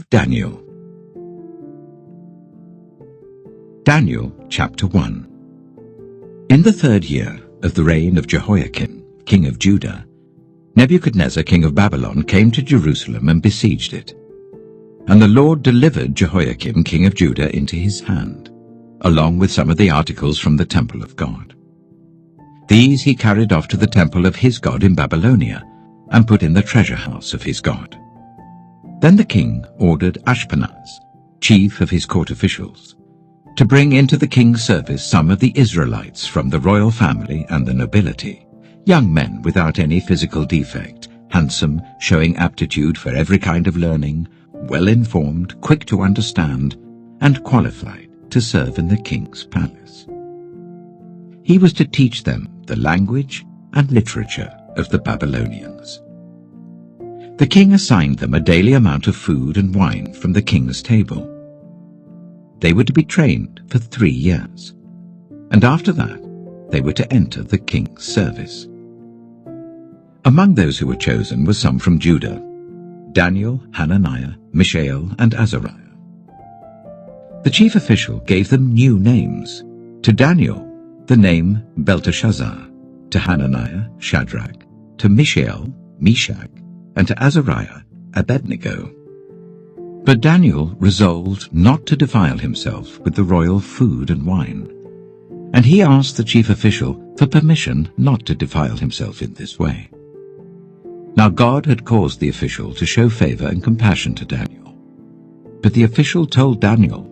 of Daniel. Daniel chapter 1. In the 3rd year of the reign of Jehoiakim, king of Judah, Nebuchadnezzar, king of Babylon, came to Jerusalem and besieged it. And the Lord delivered Jehoiakim, king of Judah, into his hand, along with some of the articles from the temple of God. These he carried off to the temple of his God in Babylonia, and put in the treasure house of his God. Then the king ordered Ashpenaz, chief of his court officials, to bring into the king's service some of the Israelites from the royal family and the nobility, young men without any physical defect, handsome, showing aptitude for every kind of learning, well-informed, quick to understand, and qualified to serve in the king's palace. He was to teach them the language and literature of the Babylonians. The king assigned them a daily amount of food and wine from the king's table. They were to be trained for 3 years, and after that they were to enter the king's service. Among those who were chosen were some from Judah: Daniel, Hananiah, Mishael, and Azariah. The chief official gave them new names. To Daniel, the name Belteshazzar; to Hananiah, Shadrach; to Mishael, Meshach; and to Azariah, Abednego. But Daniel resolved not to defile himself with the royal food and wine, and he asked the chief official for permission not to defile himself in this way. Now God had caused the official to show favor and compassion to Daniel. But the official told Daniel,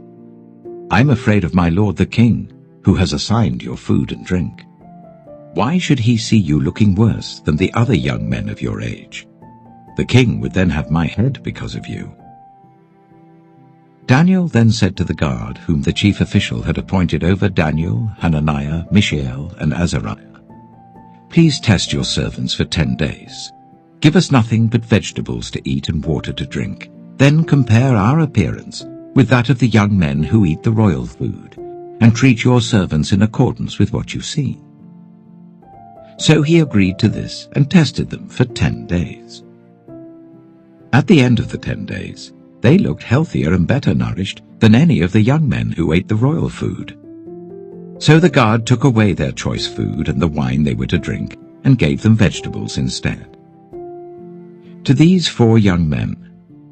"I'm afraid of my lord the king, who has assigned your food and drink. Why should he see you looking worse than the other young men of your age? The king would then have my head because of you." Daniel then said to the guard whom the chief official had appointed over Daniel, Hananiah, Mishael, and Azariah, "Please test your servants for 10 days. Give us nothing but vegetables to eat and water to drink. Then compare our appearance with that of the young men who eat the royal food, and treat your servants in accordance with what you see." So he agreed to this and tested them for 10 days. At the end of the 10 days, they looked healthier and better nourished than any of the young men who ate the royal food. So the guard took away their choice food and the wine they were to drink, and gave them vegetables instead. To these 4 young men,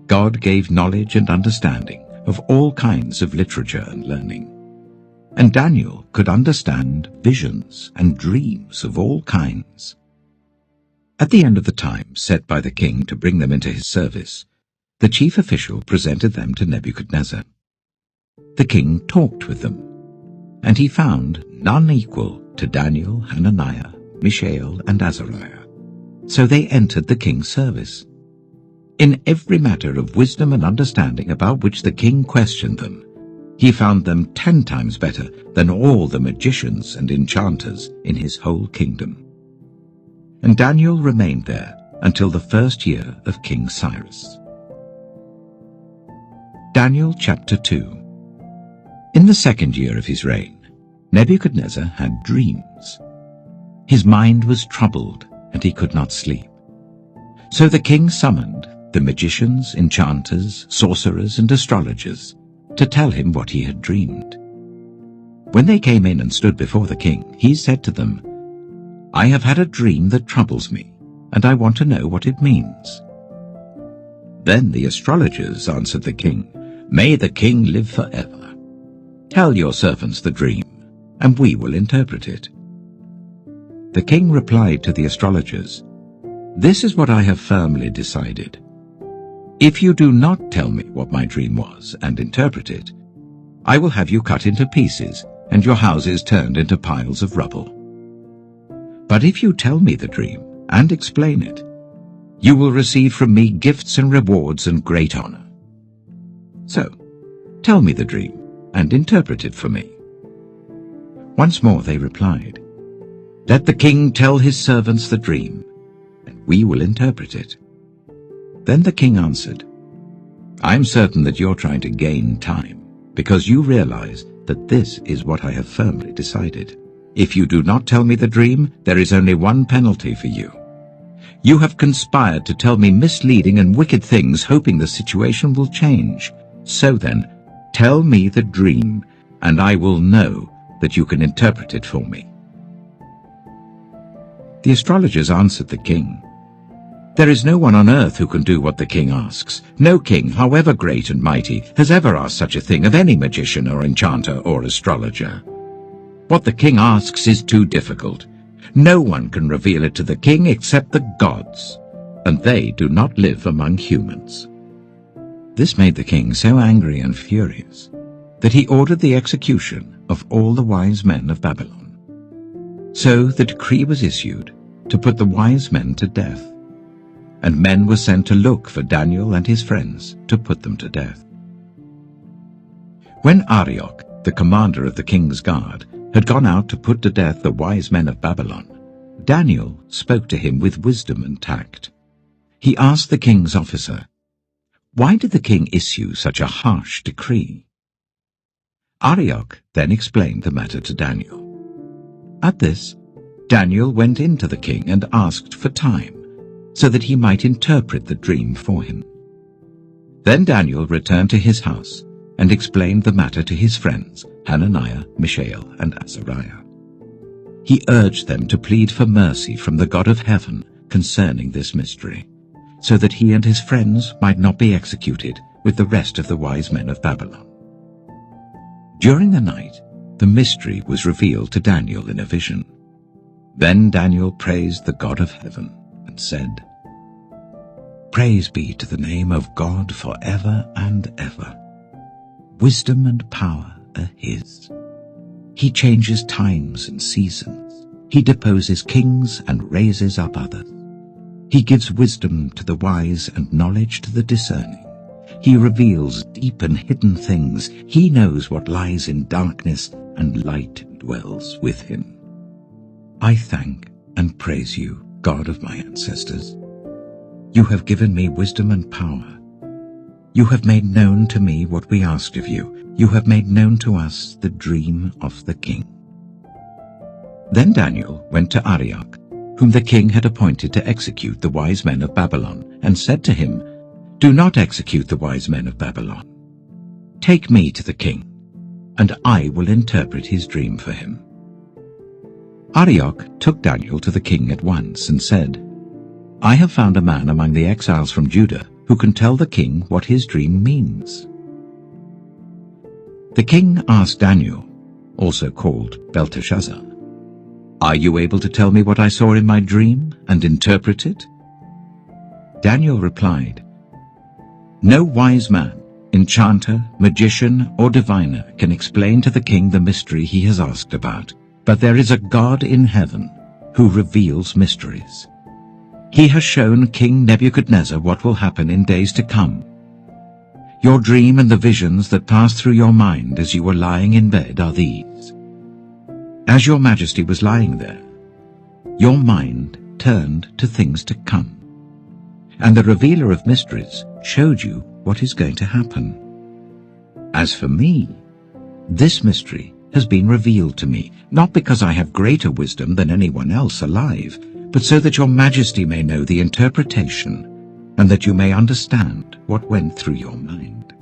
God gave knowledge and understanding of all kinds of literature and learning. And Daniel could understand visions and dreams of all kinds. At the end of the time set by the king to bring them into his service, the chief official presented them to Nebuchadnezzar. The king talked with them, and he found none equal to Daniel, Hananiah, Mishael, and Azariah. So they entered the king's service. In every matter of wisdom and understanding about which the king questioned them, he found them 10 times better than all the magicians and enchanters in his whole kingdom. And Daniel remained there until the 1st year of King Cyrus. Daniel chapter 2. In the 2nd year of his reign, Nebuchadnezzar had dreams. His mind was troubled, and he could not sleep. So the king summoned the magicians, enchanters, sorcerers, and astrologers to tell him what he had dreamed. When they came in and stood before the king, he said to them, "I have had a dream that troubles me, and I want to know what it means." Then the astrologers answered the king, "May the king live forever. Tell your servants the dream, and we will interpret it." The king replied to the astrologers, "This is what I have firmly decided. If you do not tell me what my dream was and interpret it, I will have you cut into pieces and your houses turned into piles of rubble. But if you tell me the dream and explain it, you will receive from me gifts and rewards and great honor. So, tell me the dream and interpret it for me." Once more they replied, "Let the king tell his servants the dream, and we will interpret it." Then the king answered, "I'm certain that you're trying to gain time, because you realize that this is what I have firmly decided. If you do not tell me the dream, there is only one penalty for you. You have conspired to tell me misleading and wicked things, hoping the situation will change. So then, tell me the dream, and I will know that you can interpret it for me." The astrologers answered the king, "There is no one on earth who can do what the king asks. No king, however great and mighty, has ever asked such a thing of any magician or enchanter or astrologer. What the king asks is too difficult. No one can reveal it to the king except the gods, and they do not live among humans." This made the king so angry and furious that he ordered the execution of all the wise men of Babylon. So the decree was issued to put the wise men to death, and men were sent to look for Daniel and his friends to put them to death. When Arioch, the commander of the king's guard, had gone out to put to death the wise men of Babylon, Daniel spoke to him with wisdom and tact. He asked the king's officer, "Why did the king issue such a harsh decree?" Arioch then explained the matter to Daniel. At this, Daniel went in to the king and asked for time, so that he might interpret the dream for him. Then Daniel returned to his house and explained the matter to his friends, Hananiah, Mishael, and Azariah. He urged them to plead for mercy from the God of heaven concerning this mystery, so that he and his friends might not be executed with the rest of the wise men of Babylon. During the night, the mystery was revealed to Daniel in a vision. Then Daniel praised the God of heaven and said, "Praise be to the name of God forever and ever. Wisdom and power are his. He changes times and seasons. He deposes kings and raises up others. He gives wisdom to the wise and knowledge to the discerning. He reveals deep and hidden things. He knows what lies in darkness, and light dwells with him. I thank and praise you, God of my ancestors. You have given me wisdom and power. You have made known to me what we asked of you. You have made known to us the dream of the king." Then Daniel went to Arioch, whom the king had appointed to execute the wise men of Babylon, and said to him, "Do not execute the wise men of Babylon. Take me to the king, and I will interpret his dream for him." Arioch took Daniel to the king at once and said, "I have found a man among the exiles from Judah who can tell the king what his dream means." The king asked Daniel, also called Belteshazzar, "Are you able to tell me what I saw in my dream and interpret it?" Daniel replied, "No wise man, enchanter, magician, or diviner can explain to the king the mystery he has asked about, but there is a God in heaven who reveals mysteries. He has shown King Nebuchadnezzar what will happen in days to come. Your dream and the visions that passed through your mind as you were lying in bed are these. As your majesty was lying there, your mind turned to things to come, and the revealer of mysteries showed you what is going to happen. As for me, this mystery has been revealed to me, not because I have greater wisdom than anyone else alive, but so that your majesty may know the interpretation, and that you may understand what went through your mind."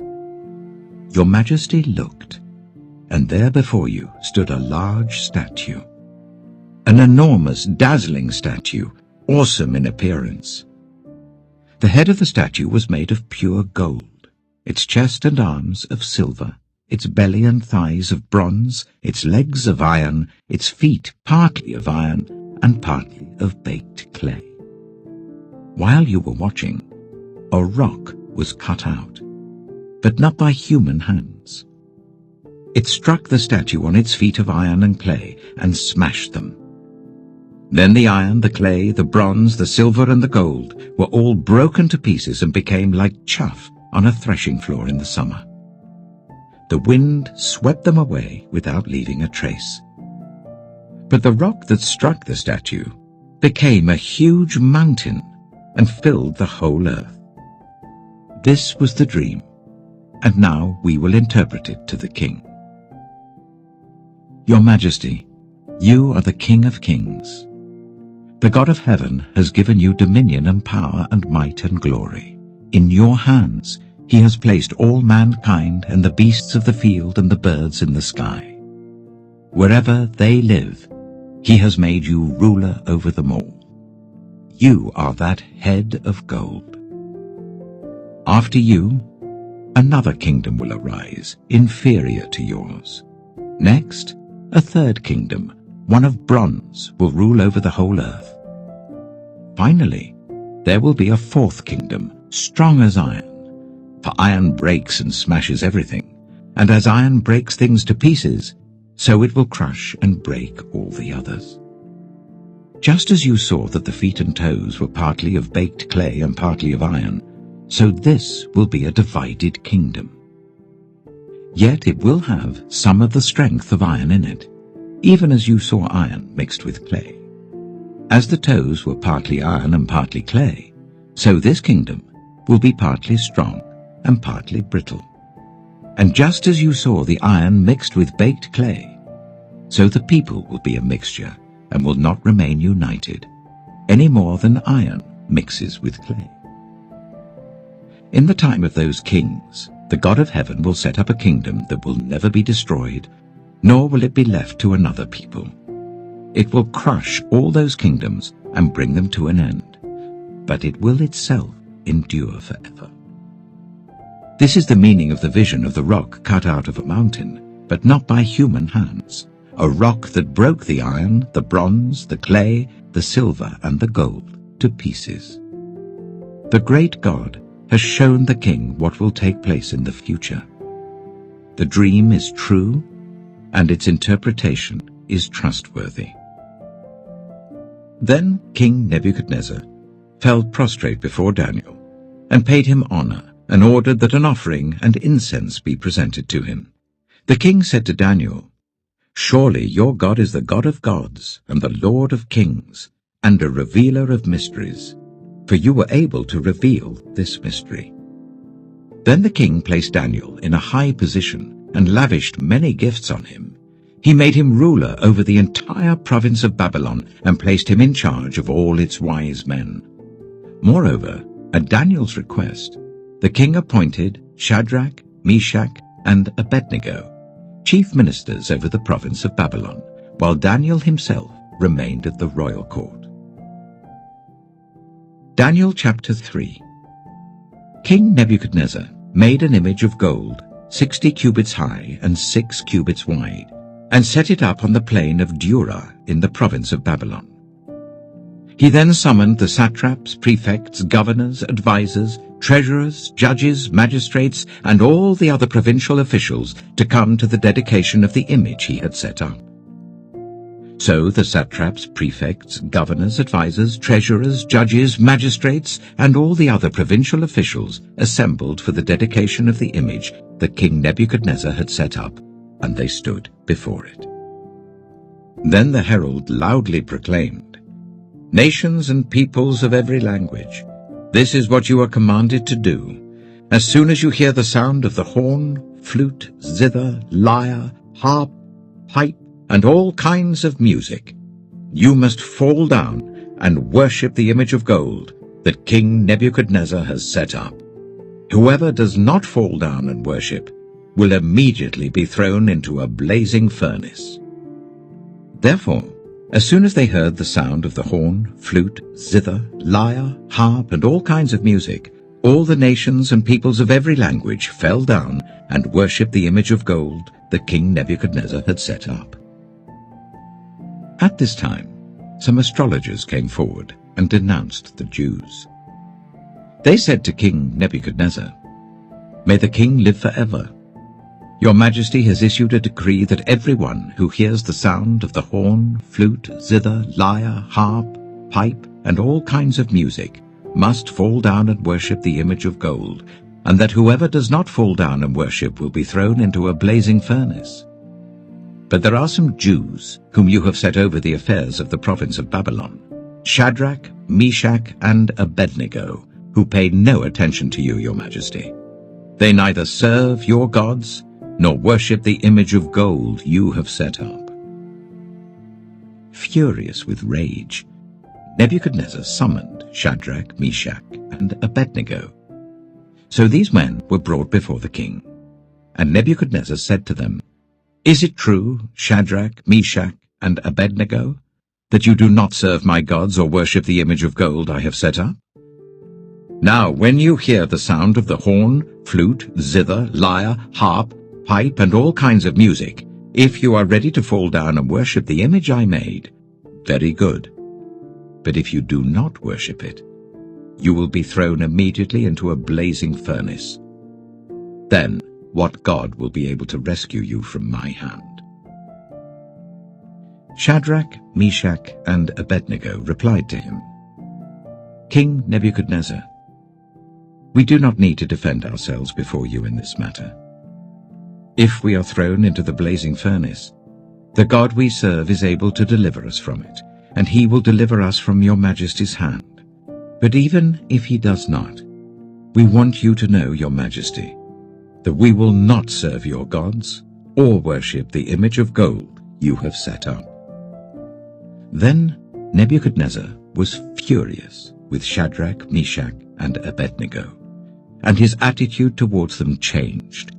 Your majesty looked, and there before you stood a large statue, an enormous, dazzling statue, awesome in appearance. The head of the statue was made of pure gold, its chest and arms of silver, its belly and thighs of bronze, its legs of iron, its feet partly of iron and partly of baked clay. While you were watching, a rock was cut out, but not by human hands. It struck the statue on its feet of iron and clay and smashed them. Then the iron, the clay, the bronze, the silver, and the gold were all broken to pieces and became like chaff on a threshing floor in the summer. The wind swept them away without leaving a trace. But the rock that struck the statue became a huge mountain and filled the whole earth. This was the dream, and now we will interpret it to the king. Your Majesty, you are the King of Kings. The God of heaven has given you dominion and power and might and glory. In your hands he has placed all mankind and the beasts of the field and the birds in the sky. Wherever they live, he has made you ruler over them all. You are that head of gold. After you, another kingdom will arise, inferior to yours. Next, a third kingdom, one of bronze, will rule over the whole earth. Finally, there will be a fourth kingdom, strong as iron. For iron breaks and smashes everything, and as iron breaks things to pieces, so it will crush and break all the others. Just as you saw that the feet and toes were partly of baked clay and partly of iron, so this will be a divided kingdom. Yet it will have some of the strength of iron in it, even as you saw iron mixed with clay. As the toes were partly iron and partly clay, so this kingdom will be partly strong and partly brittle. And just as you saw the iron mixed with baked clay, so the people will be a mixture and will not remain united, any more than iron mixes with clay. In the time of those kings, the God of heaven will set up a kingdom that will never be destroyed, nor will it be left to another people. It will crush all those kingdoms and bring them to an end, but it will itself endure forever. This is the meaning of the vision of the rock cut out of a mountain, but not by human hands, a rock that broke the iron, the bronze, the clay, the silver, and the gold to pieces. The great God has shown the king what will take place in the future. The dream is true, and its interpretation is trustworthy. Then King Nebuchadnezzar fell prostrate before Daniel, and paid him honor, and ordered that an offering and incense be presented to him. The king said to Daniel, "Surely your God is the God of gods, and the Lord of kings, and a revealer of mysteries, for you were able to reveal this mystery." Then the king placed Daniel in a high position, and lavished many gifts on him. He made him ruler over the entire province of Babylon, and placed him in charge of all its wise men. Moreover, at Daniel's request, the king appointed Shadrach, Meshach, and Abednego chief ministers over the province of Babylon, while Daniel himself remained at the royal court. Daniel chapter 3. King Nebuchadnezzar made an image of gold, 60 cubits high and 6 cubits wide, and set it up on the plain of Dura in the province of Babylon. He then summoned the satraps, prefects, governors, advisers, treasurers, judges, magistrates, and all the other provincial officials to come to the dedication of the image he had set up. So the satraps, prefects, governors, advisers, treasurers, judges, magistrates, and all the other provincial officials assembled for the dedication of the image that King Nebuchadnezzar had set up, and they stood before it. Then the herald loudly proclaimed, "Nations and peoples of every language, this is what you are commanded to do. As soon as you hear the sound of the horn, flute, zither, lyre, harp, pipe, and all kinds of music, you must fall down and worship the image of gold that King Nebuchadnezzar has set up. Whoever does not fall down and worship will immediately be thrown into a blazing furnace." Therefore, as soon as they heard the sound of the horn, flute, zither, lyre, harp, and all kinds of music, all the nations and peoples of every language fell down and worshipped the image of gold that King Nebuchadnezzar had set up. At this time, some astrologers came forward and denounced the Jews. They said to King Nebuchadnezzar, "May the king live forever. Your Majesty has issued a decree that everyone who hears the sound of the horn, flute, zither, lyre, harp, pipe, and all kinds of music must fall down and worship the image of gold, and that whoever does not fall down and worship will be thrown into a blazing furnace. But there are some Jews whom you have set over the affairs of the province of Babylon, Shadrach, Meshach, and Abednego, who pay no attention to you, your Majesty. They neither serve your gods nor worship the image of gold you have set up." Furious with rage, Nebuchadnezzar summoned Shadrach, Meshach, and Abednego. So these men were brought before the king. And Nebuchadnezzar said to them, "Is it true, Shadrach, Meshach, and Abednego, that you do not serve my gods or worship the image of gold I have set up? Now when you hear the sound of the horn, flute, zither, lyre, harp, pipe, and all kinds of music, if you are ready to fall down and worship the image I made, very good. But if you do not worship it, you will be thrown immediately into a blazing furnace. Then what God will be able to rescue you from my hand?" Shadrach, Meshach, and Abednego replied to him, "King Nebuchadnezzar, we do not need to defend ourselves before you in this matter. If we are thrown into the blazing furnace, the God we serve is able to deliver us from it, and he will deliver us from your majesty's hand. But even if he does not, we want you to know, your majesty, that we will not serve your gods or worship the image of gold you have set up." Then Nebuchadnezzar was furious with Shadrach, Meshach, and Abednego, and his attitude towards them changed.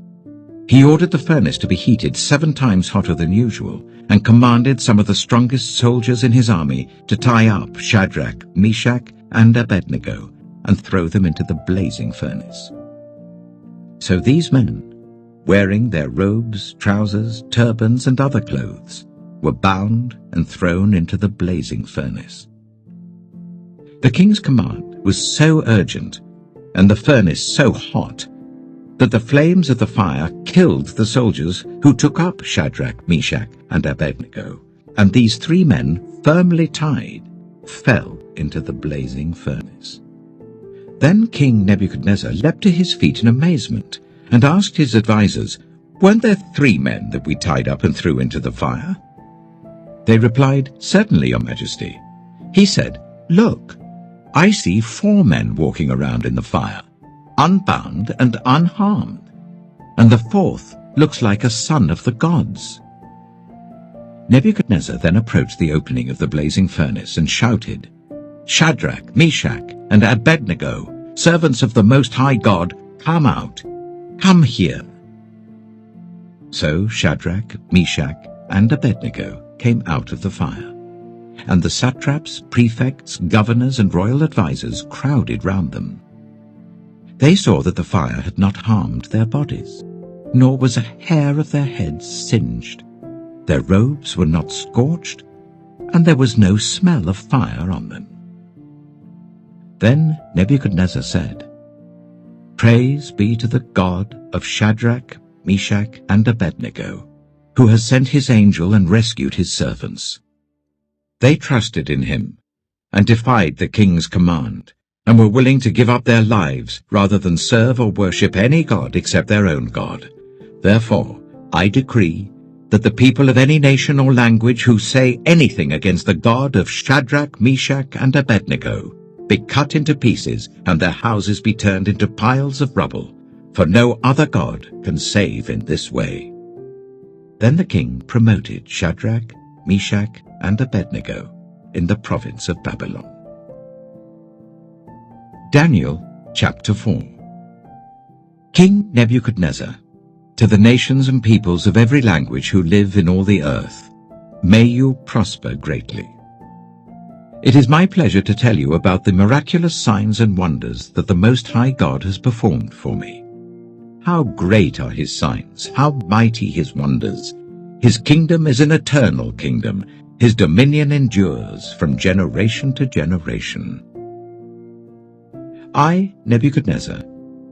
He ordered the furnace to be heated 7 times hotter than usual, and commanded some of the strongest soldiers in his army to tie up Shadrach, Meshach, and Abednego and throw them into the blazing furnace. So these men, wearing their robes, trousers, turbans, and other clothes, were bound and thrown into the blazing furnace. The king's command was so urgent, and the furnace so hot, that the flames of the fire killed the soldiers who took up Shadrach, Meshach, and Abednego, and these 3 men, firmly tied, fell into the blazing furnace. Then King Nebuchadnezzar leapt to his feet in amazement, and asked his advisers, "Weren't there 3 men that we tied up and threw into the fire?" They replied, "Certainly, your majesty." He said, "Look, I see 4 men walking around in the fire, unbound and unharmed, and the 4th looks like a son of the gods." Nebuchadnezzar then approached the opening of the blazing furnace and shouted, "Shadrach, Meshach, and Abednego, servants of the Most High God, come out, come here." So Shadrach, Meshach, and Abednego came out of the fire, and the satraps, prefects, governors, and royal advisers crowded round them. They saw that the fire had not harmed their bodies, nor was a hair of their heads singed. Their robes were not scorched, and there was no smell of fire on them. Then Nebuchadnezzar said, "Praise be to the God of Shadrach, Meshach, and Abednego, who has sent his angel and rescued his servants. They trusted in him and defied the king's command, and were willing to give up their lives rather than serve or worship any god except their own God. Therefore, I decree that the people of any nation or language who say anything against the God of Shadrach, Meshach, and Abednego be cut into pieces, and their houses be turned into piles of rubble, for no other God can save in this way." Then the king promoted Shadrach, Meshach, and Abednego in the province of Babylon. Daniel chapter 4. King Nebuchadnezzar, to the nations and peoples of every language who live in all the earth, may you prosper greatly. It is my pleasure to tell you about the miraculous signs and wonders that the Most High God has performed for me. How great are his signs, how mighty his wonders! His kingdom is an eternal kingdom. His dominion endures from generation to generation. I, Nebuchadnezzar,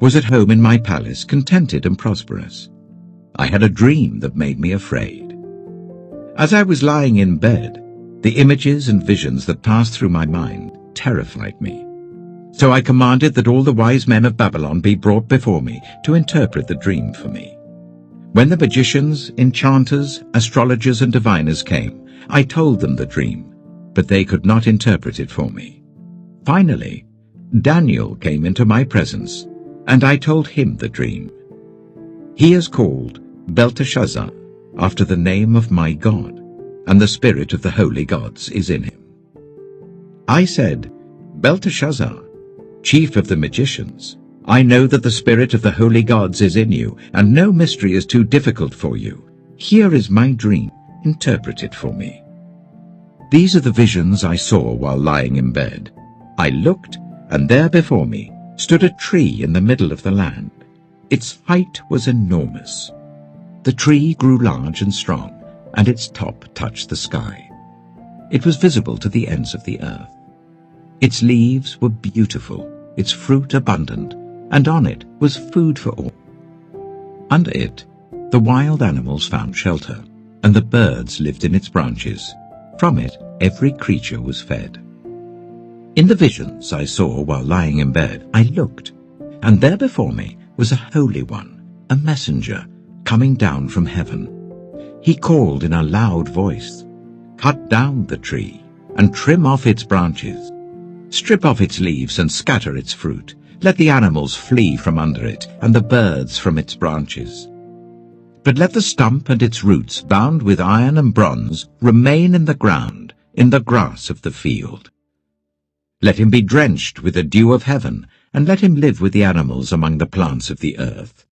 was at home in my palace, contented and prosperous. I had a dream that made me afraid. As I was lying in bed, the images and visions that passed through my mind terrified me. So I commanded that all the wise men of Babylon be brought before me to interpret the dream for me. When the magicians, enchanters, astrologers, and diviners came, I told them the dream, but they could not interpret it for me. Finally, Daniel came into my presence, and I told him the dream. He is called Belteshazzar, after the name of my God, and the spirit of the holy gods is in him. I said, Belteshazzar, chief of the magicians, I know that the spirit of the holy gods is in you, and no mystery is too difficult for you. Here is my dream. Interpret it for me. These are the visions I saw while lying in bed. I looked, and there before me stood a tree in the middle of the land. Its height was enormous. The tree grew large and strong, and its top touched the sky. It was visible to the ends of the earth. Its leaves were beautiful, its fruit abundant, and on it was food for all. Under it, the wild animals found shelter, and the birds lived in its branches. From it, every creature was fed. In the visions I saw while lying in bed, I looked, and there before me was a holy one, a messenger, coming down from heaven. He called in a loud voice, "Cut down the tree, and trim off its branches. Strip off its leaves and scatter its fruit. Let the animals flee from under it, and the birds from its branches. But let the stump and its roots, bound with iron and bronze, remain in the ground, in the grass of the field. Let him be drenched with the dew of heaven, and let him live with the animals among the plants of the earth.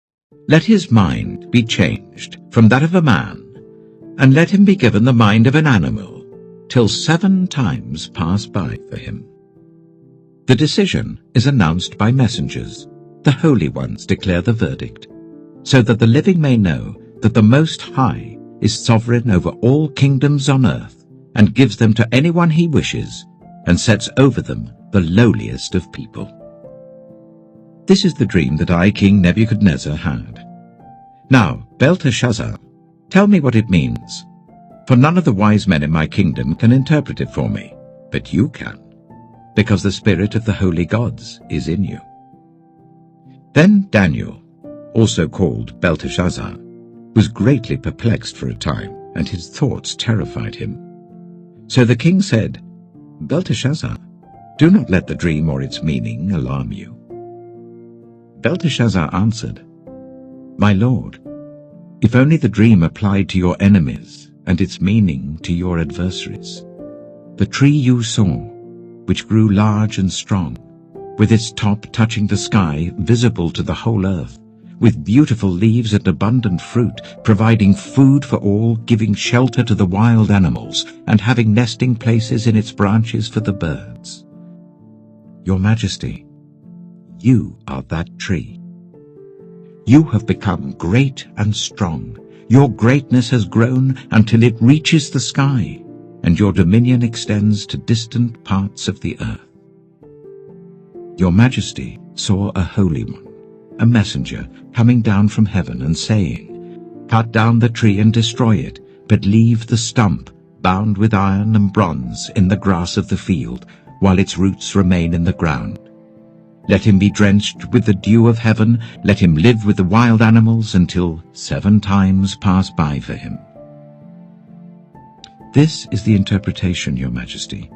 Let his mind be changed from that of a man, and let him be given the mind of an animal, till 7 times pass by for him." The decision is announced by messengers. The holy ones declare the verdict, so that the living may know that the Most High is sovereign over all kingdoms on earth, and gives them to anyone he wishes, and sets over them the lowliest of people. This is the dream that I, King Nebuchadnezzar, had. Now, Belteshazzar, tell me what it means, for none of the wise men in my kingdom can interpret it for me, but you can, because the spirit of the holy gods is in you. Then Daniel, also called Belteshazzar, was greatly perplexed for a time, and his thoughts terrified him. So the king said, "Belteshazzar, do not let the dream or its meaning alarm you." Belteshazzar answered, "My lord, if only the dream applied to your enemies and its meaning to your adversaries. The tree you saw, which grew large and strong, with its top touching the sky, visible to the whole earth, with beautiful leaves and abundant fruit, providing food for all, giving shelter to the wild animals, and having nesting places in its branches for the birds. Your Majesty, you are that tree. You have become great and strong. Your greatness has grown until it reaches the sky, and your dominion extends to distant parts of the earth. Your Majesty saw a holy one, a messenger, coming down from heaven and saying, "Cut down the tree and destroy it, but leave the stump, bound with iron and bronze, in the grass of the field, while its roots remain in the ground. Let him be drenched with the dew of heaven, let him live with the wild animals until 7 times pass by for him." This is the interpretation, Your Majesty,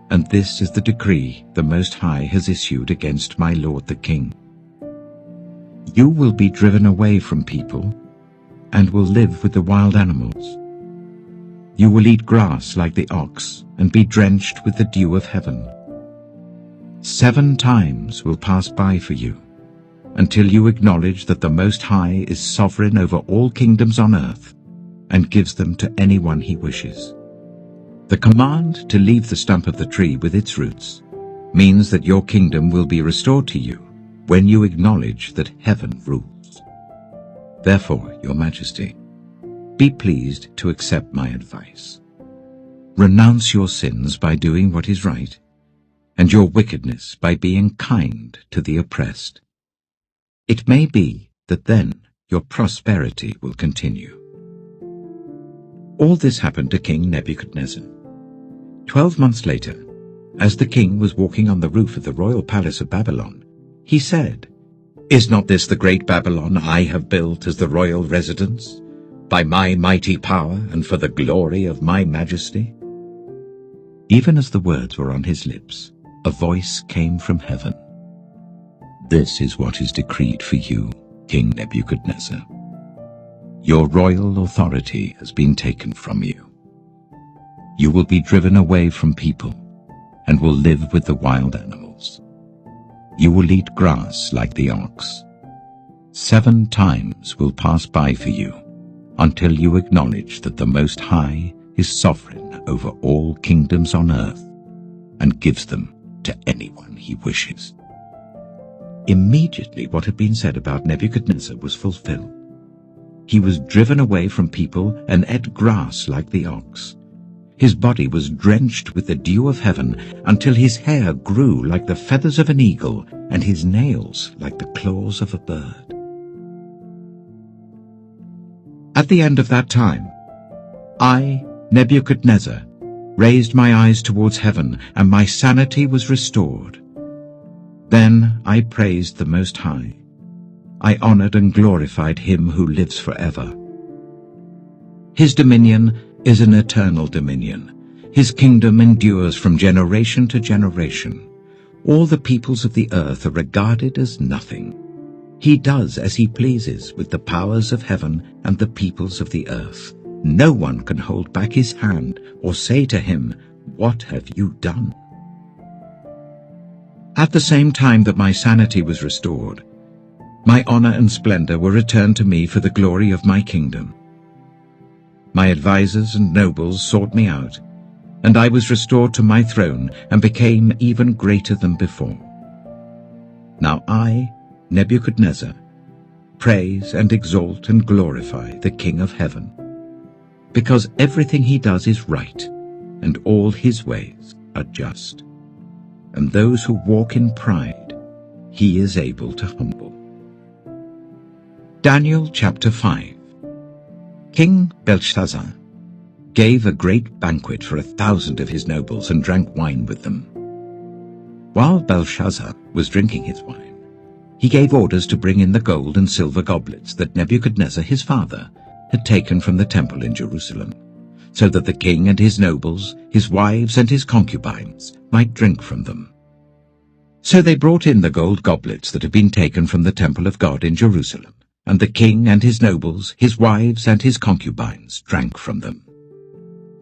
and this is the decree the Most High has issued against my lord the king. You will be driven away from people, and will live with the wild animals. You will eat grass like the ox, and be drenched with the dew of heaven. 7 times will pass by for you, until you acknowledge that the Most High is sovereign over all kingdoms on earth, and gives them to anyone he wishes. The command to leave the stump of the tree with its roots means that your kingdom will be restored to you when you acknowledge that heaven rules. Therefore, Your Majesty, be pleased to accept my advice. Renounce your sins by doing what is right, and your wickedness by being kind to the oppressed. It may be that then your prosperity will continue. All this happened to King Nebuchadnezzar. 12 months later, as the king was walking on the roof of the royal palace of Babylon, he said, "Is not this the great Babylon I have built as the royal residence, by my mighty power and for the glory of my majesty?" Even as the words were on his lips, a voice came from heaven. "This is what is decreed for you, King Nebuchadnezzar. Your royal authority has been taken from you. You will be driven away from people, and will live with the wild animals. You will eat grass like the ox. 7 times will pass by for you, until you acknowledge that the Most High is sovereign over all kingdoms on earth, and gives them to anyone he wishes." Immediately what had been said about Nebuchadnezzar was fulfilled. He was driven away from people and ate grass like the ox. His body was drenched with the dew of heaven until his hair grew like the feathers of an eagle and his nails like the claws of a bird. At the end of that time, I, Nebuchadnezzar, raised my eyes towards heaven, and my sanity was restored. Then I praised the Most High. I honored and glorified him who lives forever. His dominion is an eternal dominion. His kingdom endures from generation to generation. All the peoples of the earth are regarded as nothing. He does as he pleases with the powers of heaven and the peoples of the earth. No one can hold back his hand or say to him, "What have you done?" At the same time that my sanity was restored, my honor and splendor were returned to me for the glory of my kingdom. My advisers and nobles sought me out, and I was restored to my throne and became even greater than before. Now I, Nebuchadnezzar, praise and exalt and glorify the King of heaven, because everything he does is right, and all his ways are just. And those who walk in pride, he is able to humble. Daniel chapter 5. King Belshazzar gave a great banquet for 1,000 of his nobles and drank wine with them. While Belshazzar was drinking his wine, he gave orders to bring in the gold and silver goblets that Nebuchadnezzar his father had taken from the temple in Jerusalem, so that the king and his nobles, his wives and his concubines might drink from them. So they brought in the gold goblets that had been taken from the temple of God in Jerusalem, and the king and his nobles, his wives and his concubines drank from them.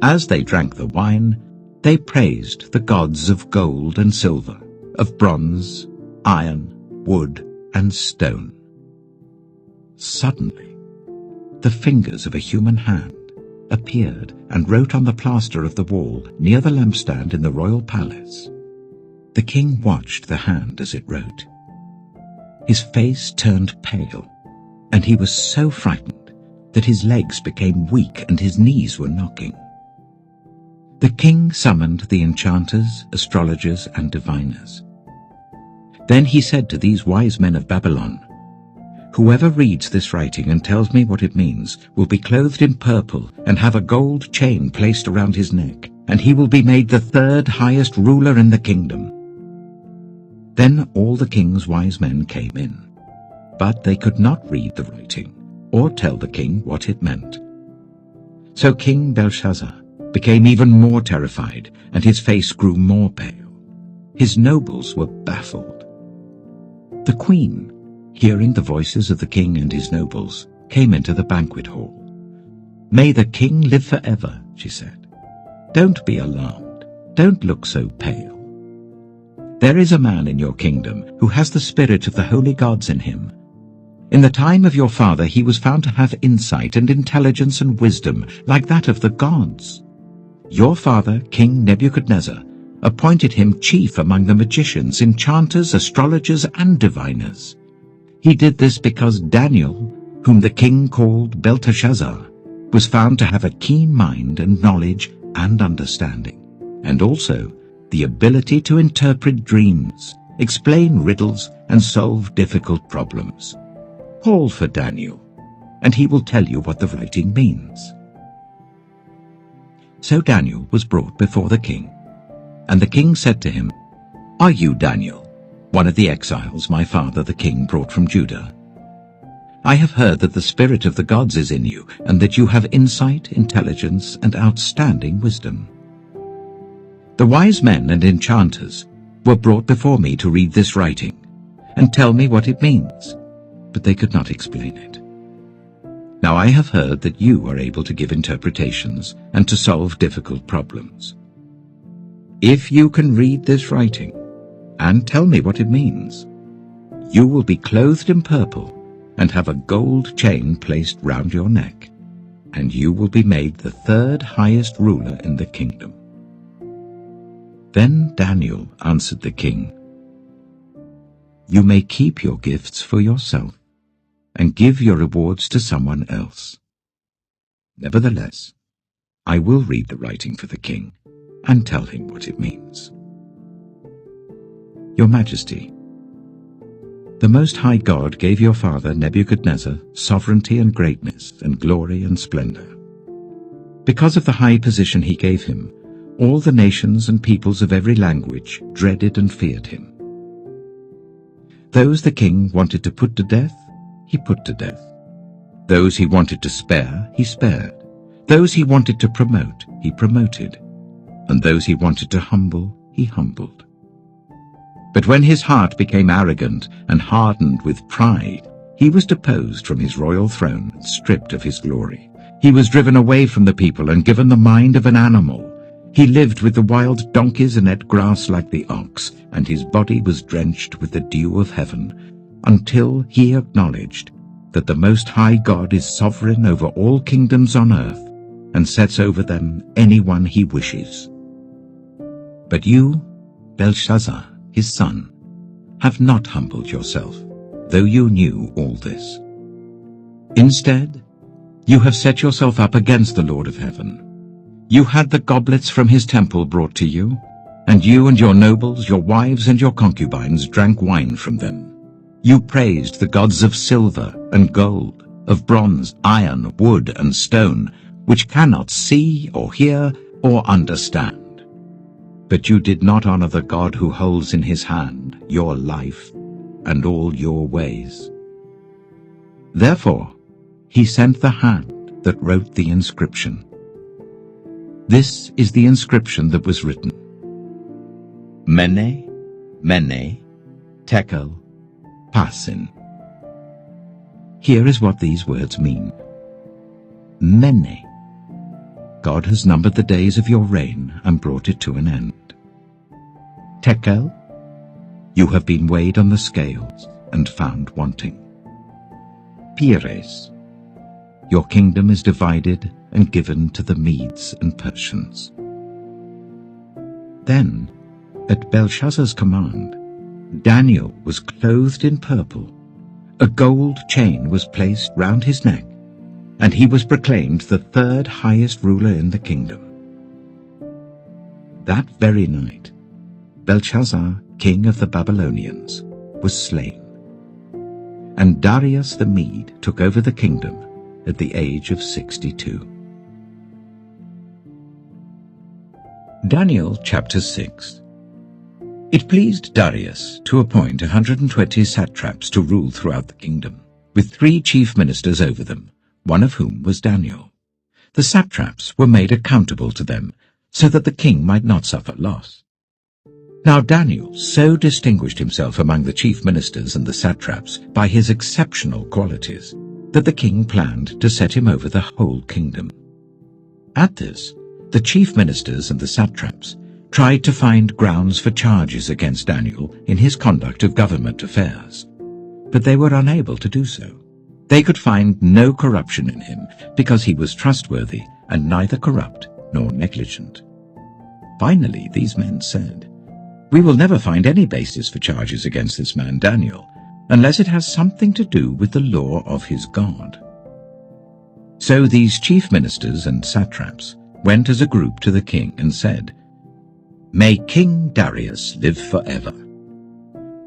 As they drank the wine, they praised the gods of gold and silver, of bronze, iron, wood, and stone. Suddenly, the fingers of a human hand appeared and wrote on the plaster of the wall near the lampstand in the royal palace. The king watched the hand as it wrote. His face turned pale, and he was so frightened that his legs became weak and his knees were knocking. The king summoned the enchanters, astrologers, and diviners. Then he said to these wise men of Babylon, "Whoever reads this writing and tells me what it means will be clothed in purple and have a gold chain placed around his neck, and he will be made the 3rd highest ruler in the kingdom." Then all the king's wise men came in, but they could not read the writing or tell the king what it meant. So King Belshazzar became even more terrified, and his face grew more pale. His nobles were baffled. The queen, hearing the voices of the king and his nobles, came into the banquet hall. "May the king live forever," she said. "Don't be alarmed. Don't look so pale. There is a man in your kingdom who has the spirit of the holy gods in him. In the time of your father he was found to have insight and intelligence and wisdom like that of the gods. Your father, King Nebuchadnezzar, appointed him chief among the magicians, enchanters, astrologers, and diviners. He did this because Daniel, whom the king called Belteshazzar, was found to have a keen mind and knowledge and understanding, and also the ability to interpret dreams, explain riddles, and solve difficult problems. Call for Daniel, and he will tell you what the writing means." So Daniel was brought before the king, and the king said to him, "Are you Daniel, one of the exiles my father the king brought from Judah? I have heard that the spirit of the gods is in you, and that you have insight, intelligence, and outstanding wisdom. The wise men and enchanters were brought before me to read this writing and tell me what it means, but they could not explain it. Now I have heard that you are able to give interpretations and to solve difficult problems. If you can read this writing and tell me what it means, you will be clothed in purple and have a gold chain placed round your neck, and you will be made the third highest ruler in the kingdom." Then Daniel answered the king, "You may keep your gifts for yourself and give your rewards to someone else. Nevertheless, I will read the writing for the king and tell him what it means. Your Majesty, the Most High God gave your father Nebuchadnezzar sovereignty and greatness and glory and splendor. Because of the high position he gave him, all the nations and peoples of every language dreaded and feared him. Those the king wanted to put to death, he put to death. Those he wanted to spare, he spared. Those he wanted to promote, he promoted. And those he wanted to humble, he humbled. But when his heart became arrogant and hardened with pride, he was deposed from his royal throne and stripped of his glory. He was driven away from the people and given the mind of an animal. He lived with the wild donkeys and ate grass like the ox, and his body was drenched with the dew of heaven, until he acknowledged that the Most High God is sovereign over all kingdoms on earth and sets over them anyone he wishes. But you, Belshazzar, his son, have not humbled yourself, though you knew all this. Instead, you have set yourself up against the Lord of heaven. You had the goblets from his temple brought to you, and you and your nobles, your wives and your concubines drank wine from them. You praised the gods of silver and gold, of bronze, iron, wood, and stone, which cannot see or hear or understand. But you did not honor the God who holds in his hand your life and all your ways. Therefore, he sent the hand that wrote the inscription. This is the inscription that was written: Mene, Mene, Tekel, Parsin. Here is what these words mean. Mene. God has numbered the days of your reign and brought it to an end. Tekel. You have been weighed on the scales and found wanting. Pires. Your kingdom is divided and given to the Medes and Persians. Then, at Belshazzar's command, Daniel was clothed in purple. A gold chain was placed round his neck, and he was proclaimed the third highest ruler in the kingdom. That very night, Belshazzar, king of the Babylonians, was slain, and Darius the Mede took over the kingdom at the age of 62. Daniel chapter 6. It pleased Darius to appoint 120 satraps to rule throughout the kingdom, with 3 chief ministers over them, one of whom was Daniel. The satraps were made accountable to them, so that the king might not suffer loss. Now Daniel so distinguished himself among the chief ministers and the satraps by his exceptional qualities, that the king planned to set him over the whole kingdom. At this, the chief ministers and the satraps tried to find grounds for charges against Daniel in his conduct of government affairs, but they were unable to do so. They could find no corruption in him, because he was trustworthy and neither corrupt nor negligent. Finally, these men said, "We will never find any basis for charges against this man Daniel, unless it has something to do with the law of his God." So these chief ministers and satraps went as a group to the king and said, "May King Darius live forever.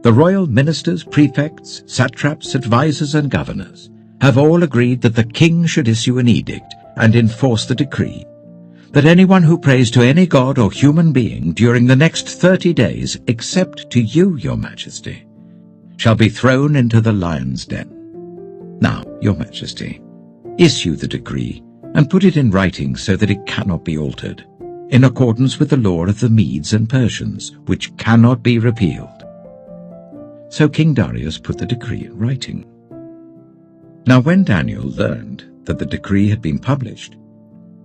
The royal ministers, prefects, satraps, advisers, and governors have all agreed that the king should issue an edict and enforce the decree that anyone who prays to any god or human being during the next 30 days, except to you, your majesty, shall be thrown into the lion's den. Now, your majesty, issue the decree and put it in writing so that it cannot be altered, in accordance with the law of the Medes and Persians, which cannot be repealed." So King Darius put the decree in writing. Now when Daniel learned that the decree had been published,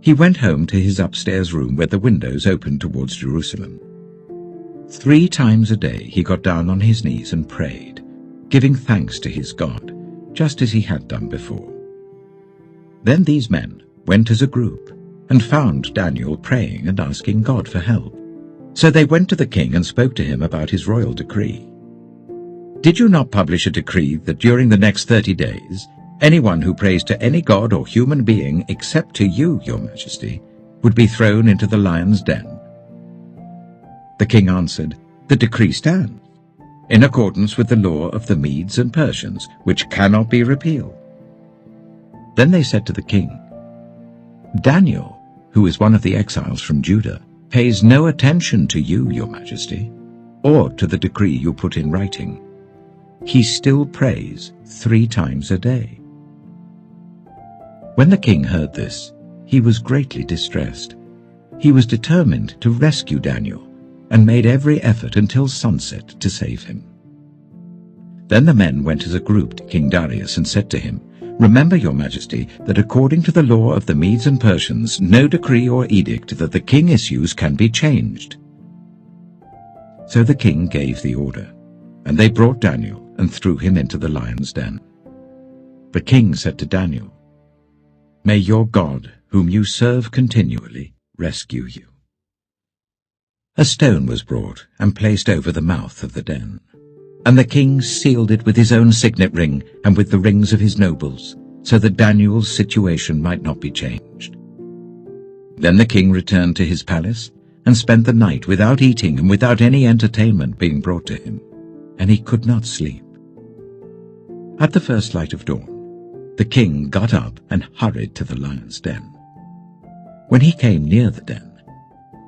he went home to his upstairs room where the windows opened towards Jerusalem, 3 times a day he got down on his knees and prayed, giving thanks to his God, just as he had done before. Then these men went as a group and found Daniel praying and asking God for help. So they went to the king and spoke to him about his royal decree. "Did you not publish a decree that during the next 30 days, anyone who prays to any god or human being except to you, your majesty, would be thrown into the lion's den?" The king answered, "The decree stands, in accordance with the law of the Medes and Persians, which cannot be repealed." Then they said to the king, "Daniel, who is one of the exiles from Judah, pays no attention to you, your majesty, or to the decree you put in writing. He still prays 3 times a day." When the king heard this, he was greatly distressed. He was determined to rescue Daniel and made every effort until sunset to save him. Then the men went as a group to King Darius and said to him, "Remember, your majesty, that according to the law of the Medes and Persians, no decree or edict that the king issues can be changed." So the king gave the order, and they brought Daniel and threw him into the lion's den. The king said to Daniel, "May your God, whom you serve continually, rescue you." A stone was brought and placed over the mouth of the den, and the king sealed it with his own signet ring and with the rings of his nobles, so that Daniel's situation might not be changed. Then the king returned to his palace and spent the night without eating and without any entertainment being brought to him, and he could not sleep. At the first light of dawn, the king got up and hurried to the lion's den. When he came near the den,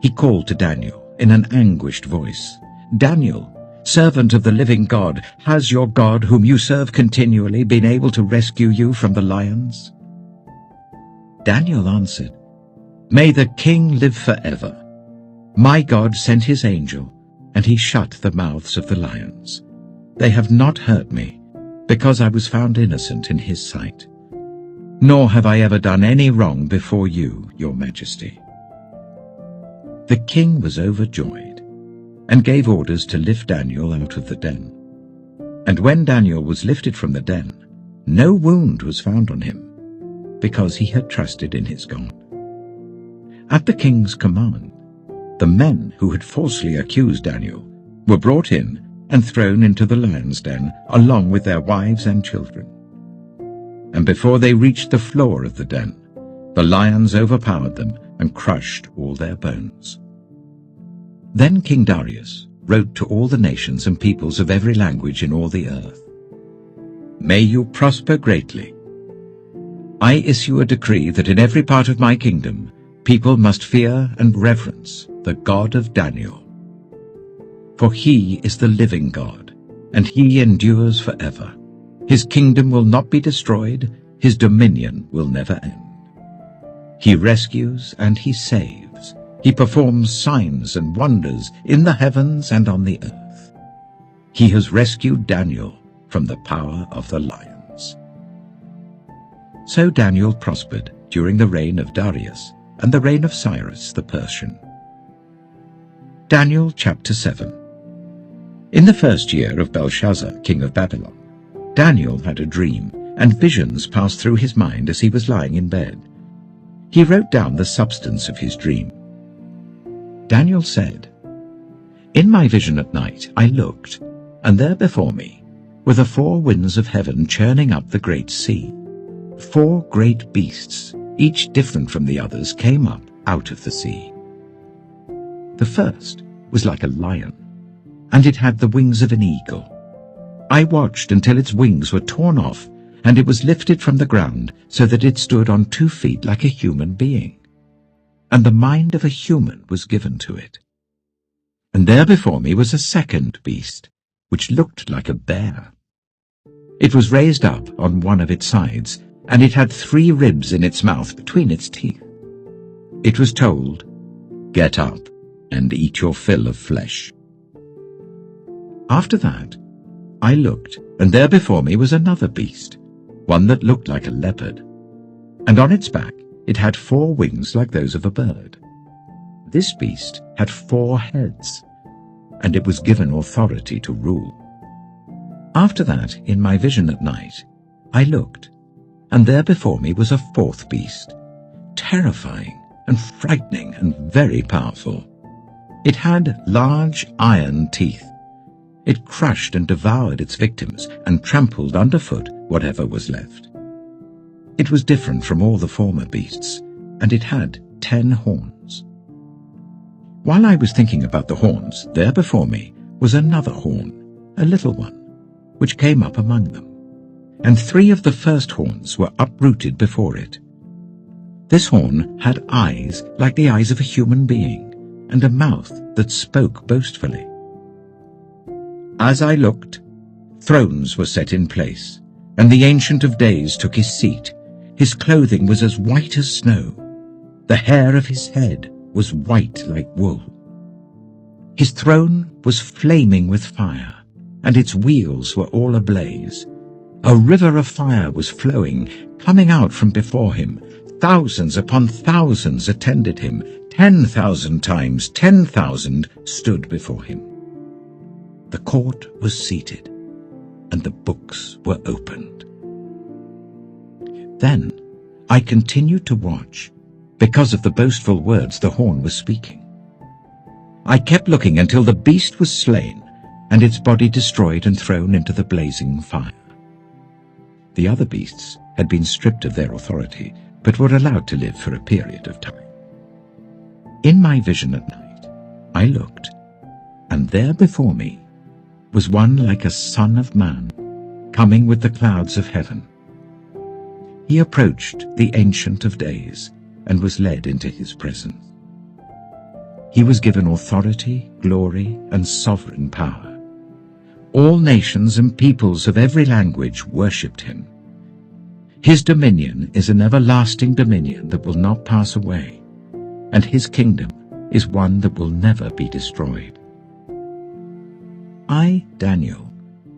he called to Daniel in an anguished voice, "Daniel, servant of the living God, has your God, whom you serve continually, been able to rescue you from the lions?" Daniel answered, "May the king live forever. My God sent his angel, and he shut the mouths of the lions. They have not hurt me, because I was found innocent in his sight. Nor have I ever done any wrong before you, your majesty." The king was overjoyed and gave orders to lift Daniel out of the den. And when Daniel was lifted from the den, no wound was found on him, because he had trusted in his God. At the king's command, the men who had falsely accused Daniel were brought in and thrown into the lion's den along with their wives and children. And before they reached the floor of the den, the lions overpowered them and crushed all their bones. Then King Darius wrote to all the nations and peoples of every language in all the earth, "May you prosper greatly. I issue a decree that in every part of my kingdom people must fear and reverence the God of Daniel. For he is the living God, and he endures forever. His kingdom will not be destroyed, his dominion will never end. He rescues and he saves. He performs signs and wonders in the heavens and on the earth. He has rescued Daniel from the power of the lions." So Daniel prospered during the reign of Darius and the reign of Cyrus the Persian. Daniel chapter 7. In the first year of Belshazzar, king of Babylon, Daniel had a dream, and visions passed through his mind as he was lying in bed. He wrote down the substance of his dream. Daniel said, "In my vision at night I looked, and there before me were the 4 winds of heaven churning up the great sea. 4 great beasts, each different from the others, came up out of the sea. The first was like a lion, and it had the wings of an eagle. I watched until its wings were torn off, and it was lifted from the ground so that it stood on 2 feet like a human being. And the mind of a human was given to it. And there before me was a second beast, which looked like a bear. It was raised up on one of its sides, and it had 3 ribs in its mouth between its teeth. It was told, 'Get up and eat your fill of flesh.' After that, I looked, and there before me was another beast, one that looked like a leopard, and on its back it had 4 wings like those of a bird. This beast had 4 heads, and it was given authority to rule. After that, in my vision at night, I looked, and there before me was a fourth beast, terrifying and frightening and very powerful. It had large iron teeth. It crushed and devoured its victims and trampled underfoot whatever was left. It was different from all the former beasts, and it had 10 horns. While I was thinking about the horns, there before me was another horn, a little one, which came up among them, and 3 of the first horns were uprooted before it. This horn had eyes like the eyes of a human being, and a mouth that spoke boastfully. As I looked, thrones were set in place, and the Ancient of Days took his seat. His clothing was as white as snow. The hair of his head was white like wool. His throne was flaming with fire, and its wheels were all ablaze. A river of fire was flowing, coming out from before him. Thousands upon thousands attended him. 10,000 times 10,000 stood before him. The court was seated, and the books were opened. Then I continued to watch, because of the boastful words the horn was speaking. I kept looking until the beast was slain, and its body destroyed and thrown into the blazing fire. The other beasts had been stripped of their authority, but were allowed to live for a period of time. In my vision at night, I looked, and there before me was one like a son of man, coming with the clouds of heaven. He approached the Ancient of Days and was led into his presence. He was given authority, glory, and sovereign power. All nations and peoples of every language worshipped him. His dominion is an everlasting dominion that will not pass away, and his kingdom is one that will never be destroyed. I, Daniel,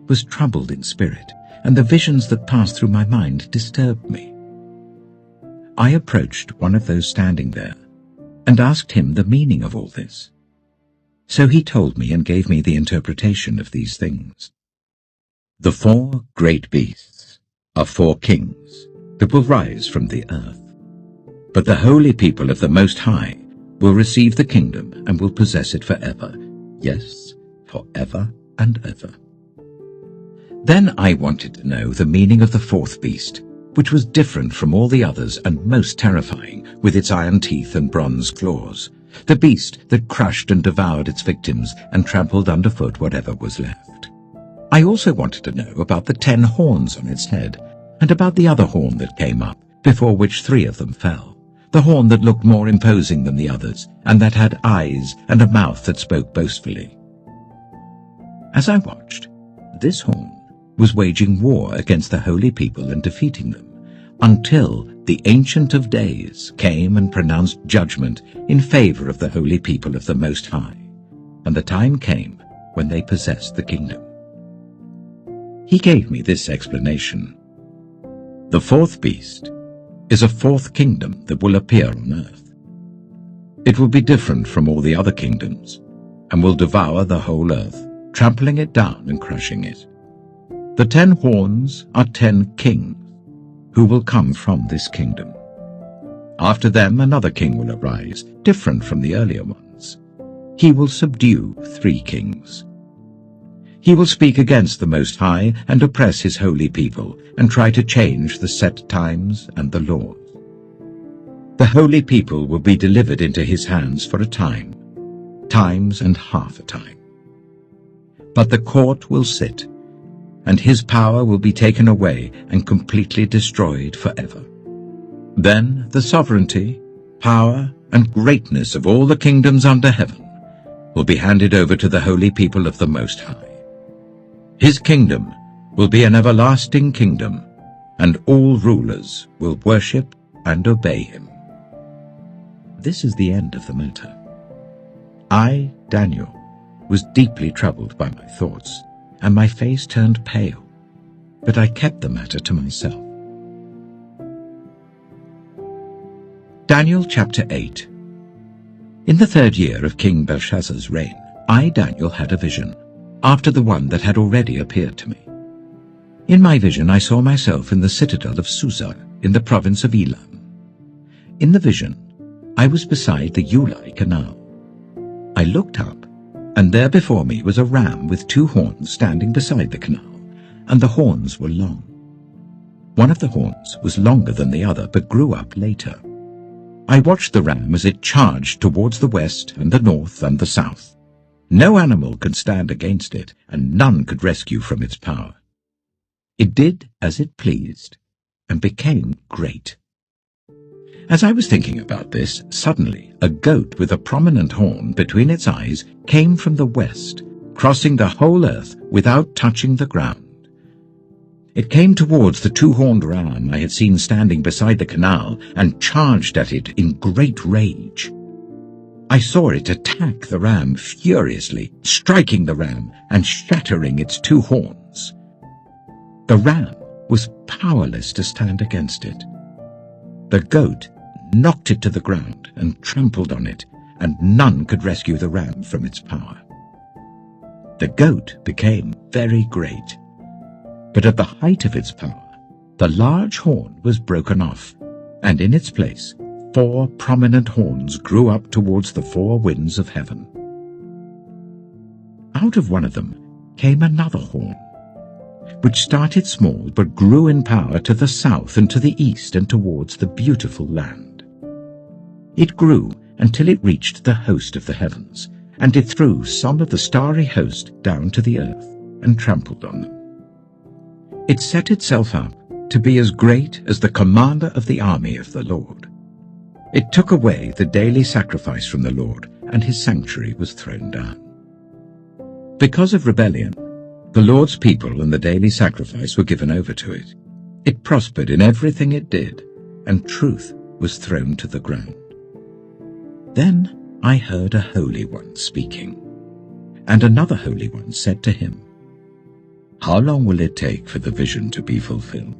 was troubled in spirit, and the visions that passed through my mind disturbed me. I approached one of those standing there and asked him the meaning of all this. So he told me and gave me the interpretation of these things. The 4 great beasts are 4 kings that will rise from the earth. But the holy people of the Most High will receive the kingdom and will possess it forever. Yes, forever and ever. Then I wanted to know the meaning of the 4th beast, which was different from all the others and most terrifying, with its iron teeth and bronze claws, the beast that crushed and devoured its victims and trampled underfoot whatever was left. I also wanted to know about the 10 horns on its head, and about the other horn that came up, before which 3 of them fell, the horn that looked more imposing than the others, and that had eyes and a mouth that spoke boastfully. As I watched, this horn was waging war against the holy people and defeating them, until the Ancient of Days came and pronounced judgment in favor of the holy people of the Most High, and the time came when they possessed the kingdom. He gave me this explanation. The 4th beast is a 4th kingdom that will appear on earth. It will be different from all the other kingdoms, and will devour the whole earth, trampling it down and crushing it. The 10 horns are 10 kings, who will come from this kingdom. After them another king will arise, different from the earlier ones. He will subdue 3 kings. He will speak against the Most High and oppress his holy people, and try to change the set times and the laws. The holy people will be delivered into his hands for a time, times and half a time. But the court will sit, and his power will be taken away and completely destroyed forever. Then the sovereignty, power, and greatness of all the kingdoms under heaven will be handed over to the holy people of the Most High. His kingdom will be an everlasting kingdom, and all rulers will worship and obey him. This is the end of the matter. I, Daniel, was deeply troubled by my thoughts, and my face turned pale, but I kept the matter to myself. Daniel chapter 8. In the 3rd year of King Belshazzar's reign, I, Daniel, had a vision, after the one that had already appeared to me. In my vision I saw myself in the citadel of Susa, in the province of Elam. In the vision, I was beside the Ulai canal. I looked up, and there before me was a ram with 2 horns standing beside the canal, and the horns were long. One of the horns was longer than the other, but grew up later. I watched the ram as it charged towards the west and the north and the south. No animal could stand against it, and none could rescue from its power. It did as it pleased, and became great. As I was thinking about this, suddenly a goat with a prominent horn between its eyes came from the west, crossing the whole earth without touching the ground. It came towards the 2-horned ram I had seen standing beside the canal and charged at it in great rage. I saw it attack the ram furiously, striking the ram and shattering its 2 horns. The ram was powerless to stand against it. The goat knocked it to the ground and trampled on it, and none could rescue the ram from its power. The goat became very great, but at the height of its power, the large horn was broken off, and in its place 4 prominent horns grew up towards the 4 winds of heaven. Out of one of them came another horn, which started small but grew in power to the south and to the east and towards the beautiful land. It grew until it reached the host of the heavens, and it threw some of the starry host down to the earth and trampled on them. It set itself up to be as great as the commander of the army of the Lord. It took away the daily sacrifice from the Lord, and his sanctuary was thrown down. Because of rebellion, the Lord's people and the daily sacrifice were given over to it. It prospered in everything it did, and truth was thrown to the ground. Then I heard a Holy One speaking, and another Holy One said to him, "How long will it take for the vision to be fulfilled?"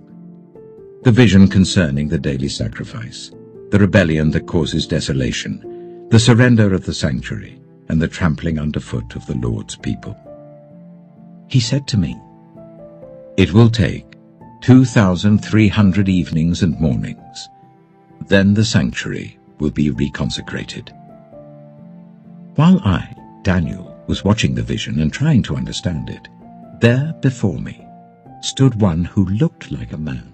The vision concerning the daily sacrifice, the rebellion that causes desolation, the surrender of the sanctuary, and the trampling underfoot of the Lord's people. He said to me, "It will take 2,300 evenings and mornings. Then the sanctuary will be reconsecrated." While I, Daniel, was watching the vision and trying to understand it, there before me stood one who looked like a man.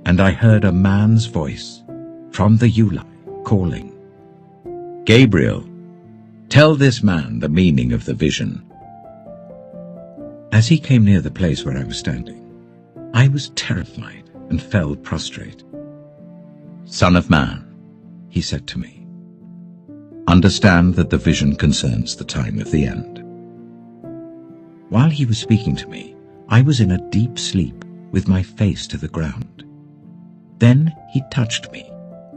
And I heard a man's voice from the Ulai calling, "Gabriel, tell this man the meaning of the vision." As he came near the place where I was standing, I was terrified and fell prostrate. "Son of man," he said to me, "understand that the vision concerns the time of the end." While he was speaking to me, I was in a deep sleep with my face to the ground. Then he touched me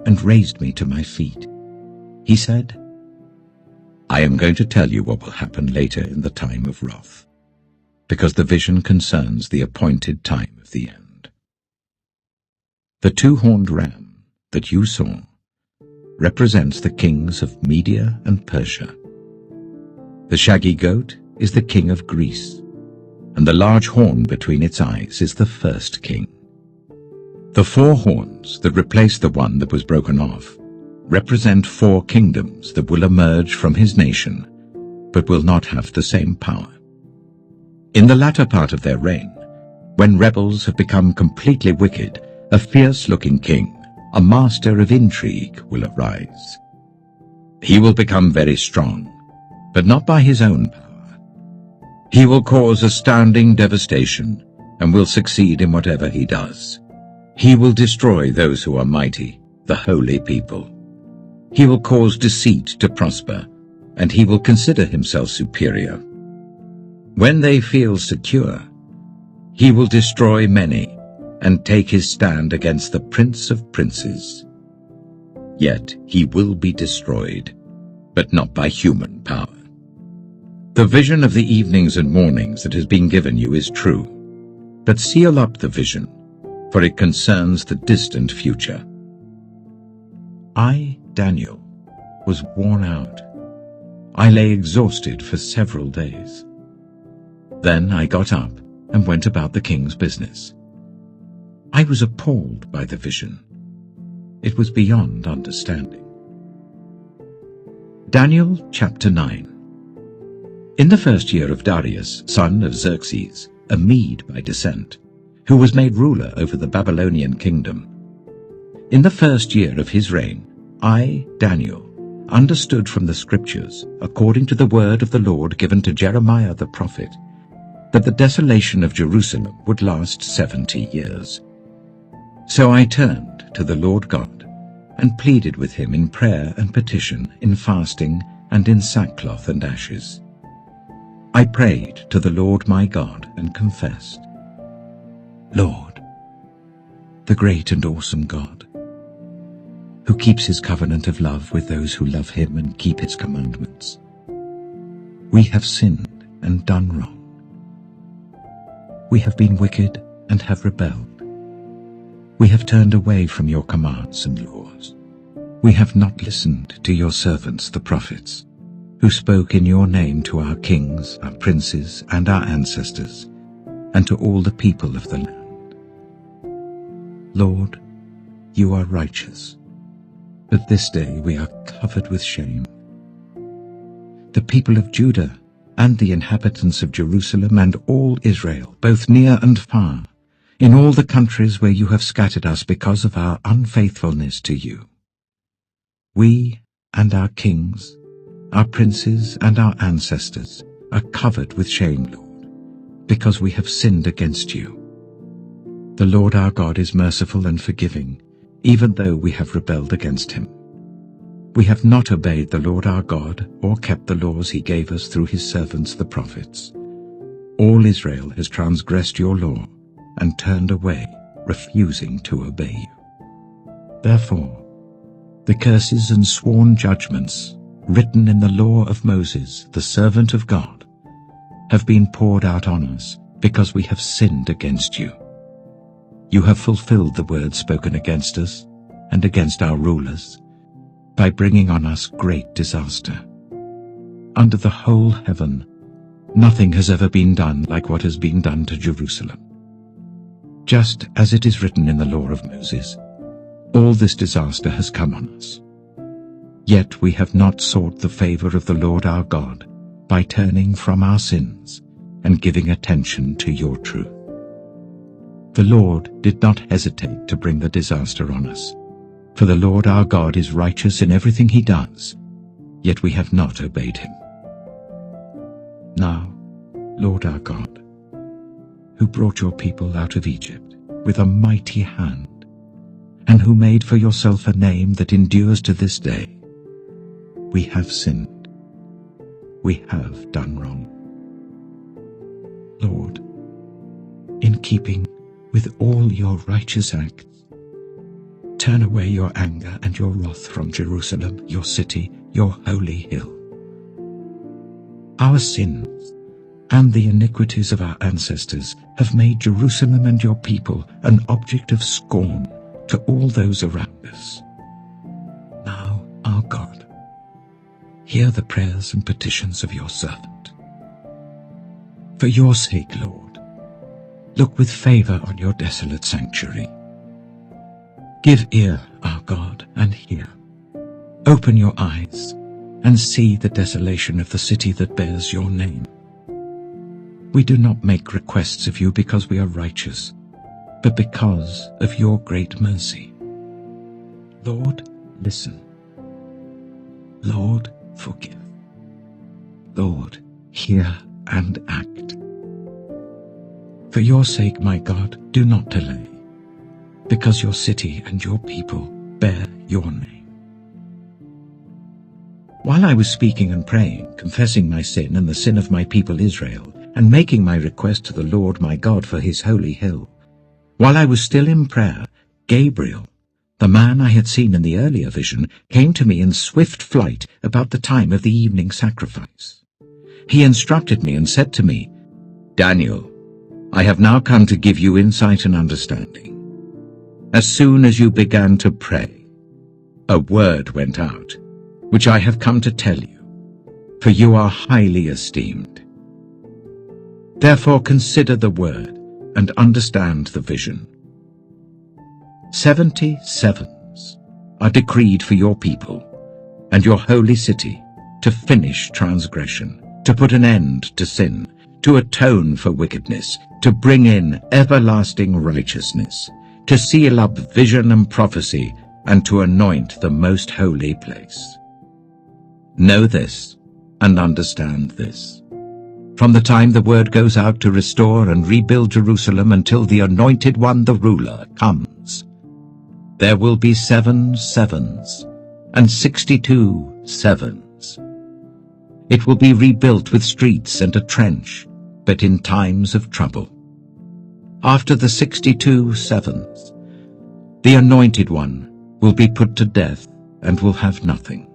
and raised me to my feet. He said, "I am going to tell you what will happen later in the time of wrath, because the vision concerns the appointed time of the end. The 2-horned ram that you saw represents the kings of Media and Persia. The shaggy goat is the king of Greece, and the large horn between its eyes is the first king. The 4 horns that replace the one that was broken off represent 4 kingdoms that will emerge from his nation, but will not have the same power. In the latter part of their reign, when rebels have become completely wicked, a fierce-looking king, a master of intrigue, will arise. He will become very strong, but not by his own power. He will cause astounding devastation and will succeed in whatever he does. He will destroy those who are mighty, the holy people. He will cause deceit to prosper, and he will consider himself superior. When they feel secure, he will destroy many and take his stand against the Prince of Princes. Yet he will be destroyed, but not by human power. The vision of the evenings and mornings that has been given you is true, but seal up the vision, for it concerns the distant future." I, Daniel, was worn out. I lay exhausted for several days. Then I got up and went about the king's business. I was appalled by the vision. It was beyond understanding. Daniel chapter 9. In the first year of Darius, son of Xerxes, a Mede by descent, who was made ruler over the Babylonian kingdom, in the first year of his reign, I, Daniel, understood from the Scriptures, according to the word of the Lord given to Jeremiah the prophet, that the desolation of Jerusalem would last 70 years. So I turned to the Lord God, and pleaded with him in prayer and petition, in fasting, and in sackcloth and ashes. I prayed to the Lord my God, and confessed, Lord, the great and awesome God, who keeps his covenant of love with those who love him and keep his commandments, we have sinned and done wrong. We have been wicked and have rebelled. We have turned away from your commands and laws. We have not listened to your servants the prophets, who spoke in your name to our kings, our princes, and our ancestors, and to all the people of the land. Lord, you are righteous, but this day we are covered with shame. The people of Judah and the inhabitants of Jerusalem and all Israel, both near and far, in all the countries where you have scattered us because of our unfaithfulness to you. We and our kings, our princes and our ancestors are covered with shame, Lord, because we have sinned against you. The Lord our God is merciful and forgiving, even though we have rebelled against him. We have not obeyed the Lord our God or kept the laws he gave us through his servants the prophets. All Israel has transgressed your law and turned away, refusing to obey you. Therefore, the curses and sworn judgments written in the law of Moses, the servant of God, have been poured out on us because we have sinned against you. You have fulfilled the words spoken against us and against our rulers by bringing on us great disaster. Under the whole heaven, nothing has ever been done like what has been done to Jerusalem. Just as it is written in the law of Moses, all this disaster has come on us. Yet we have not sought the favor of the Lord our God by turning from our sins and giving attention to your truth. The Lord did not hesitate to bring the disaster on us, for the Lord our God is righteous in everything he does, yet we have not obeyed him. Now, Lord our God, who brought your people out of Egypt with a mighty hand, and who made for yourself a name that endures to this day, we have sinned. We have done wrong. Lord, in keeping with all your righteous acts, turn away your anger and your wrath from Jerusalem, your city, your holy hill. Our sins and the iniquities of our ancestors have made Jerusalem and your people an object of scorn to all those around us. Now, our God, hear the prayers and petitions of your servant. For your sake, Lord, look with favor on your desolate sanctuary. Give ear, our God, and hear. Open your eyes and see the desolation of the city that bears your name. We do not make requests of you because we are righteous, but because of your great mercy. Lord, listen. Lord, forgive. Lord, hear and act. For your sake, my God, do not delay, because your city and your people bear your name. While I was speaking and praying, confessing my sin and the sin of my people Israel, and making my request to the Lord my God for his holy hill, while I was still in prayer, Gabriel, the man I had seen in the earlier vision, came to me in swift flight about the time of the evening sacrifice. He instructed me and said to me, Daniel, I have now come to give you insight and understanding. As soon as you began to pray, a word went out, which I have come to tell you. for you are highly esteemed. Therefore consider the word and understand the vision. 70 sevens are decreed for your people and your holy city, to finish transgression, to put an end to sin, to atone for wickedness, to bring in everlasting righteousness, to seal up vision and prophecy, and to anoint the most holy place. Know this and understand this. From the time the word goes out to restore and rebuild Jerusalem until the Anointed One, the ruler, comes, there will be 7 sevens and 62 sevens. It will be rebuilt with streets and a trench, but in times of trouble. After the 62 sevens, the Anointed One will be put to death and will have nothing.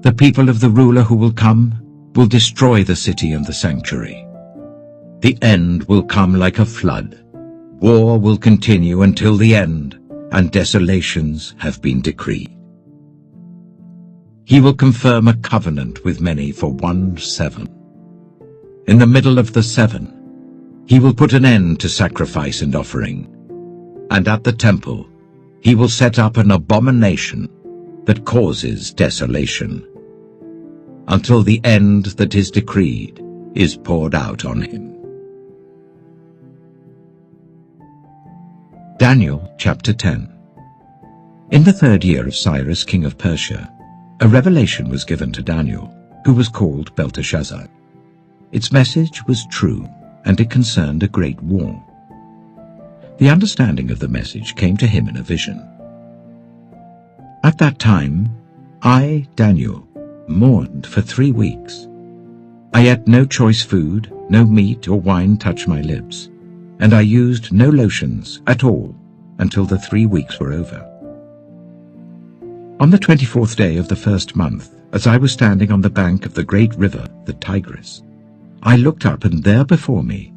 The people of the ruler who will come will destroy the city and the sanctuary. The end will come like a flood. War will continue until the end, and desolations have been decreed. He will confirm a covenant with many for 1 7. In the middle of the 7, he will put an end to sacrifice and offering, and at the temple he will set up an abomination that causes desolation, until the end that is decreed is poured out on him. Daniel chapter 10. In the 3rd year of Cyrus, king of Persia, a revelation was given to Daniel, who was called Belteshazzar. Its message was true, and it concerned a great war. The understanding of the message came to him in a vision. At that time, I, Daniel, mourned for 3 weeks. I ate no choice food, no meat or wine touched my lips, and I used no lotions at all until the 3 weeks were over. On the 24th day of the 1st month, as I was standing on the bank of the great river, the Tigris, I looked up, and there before me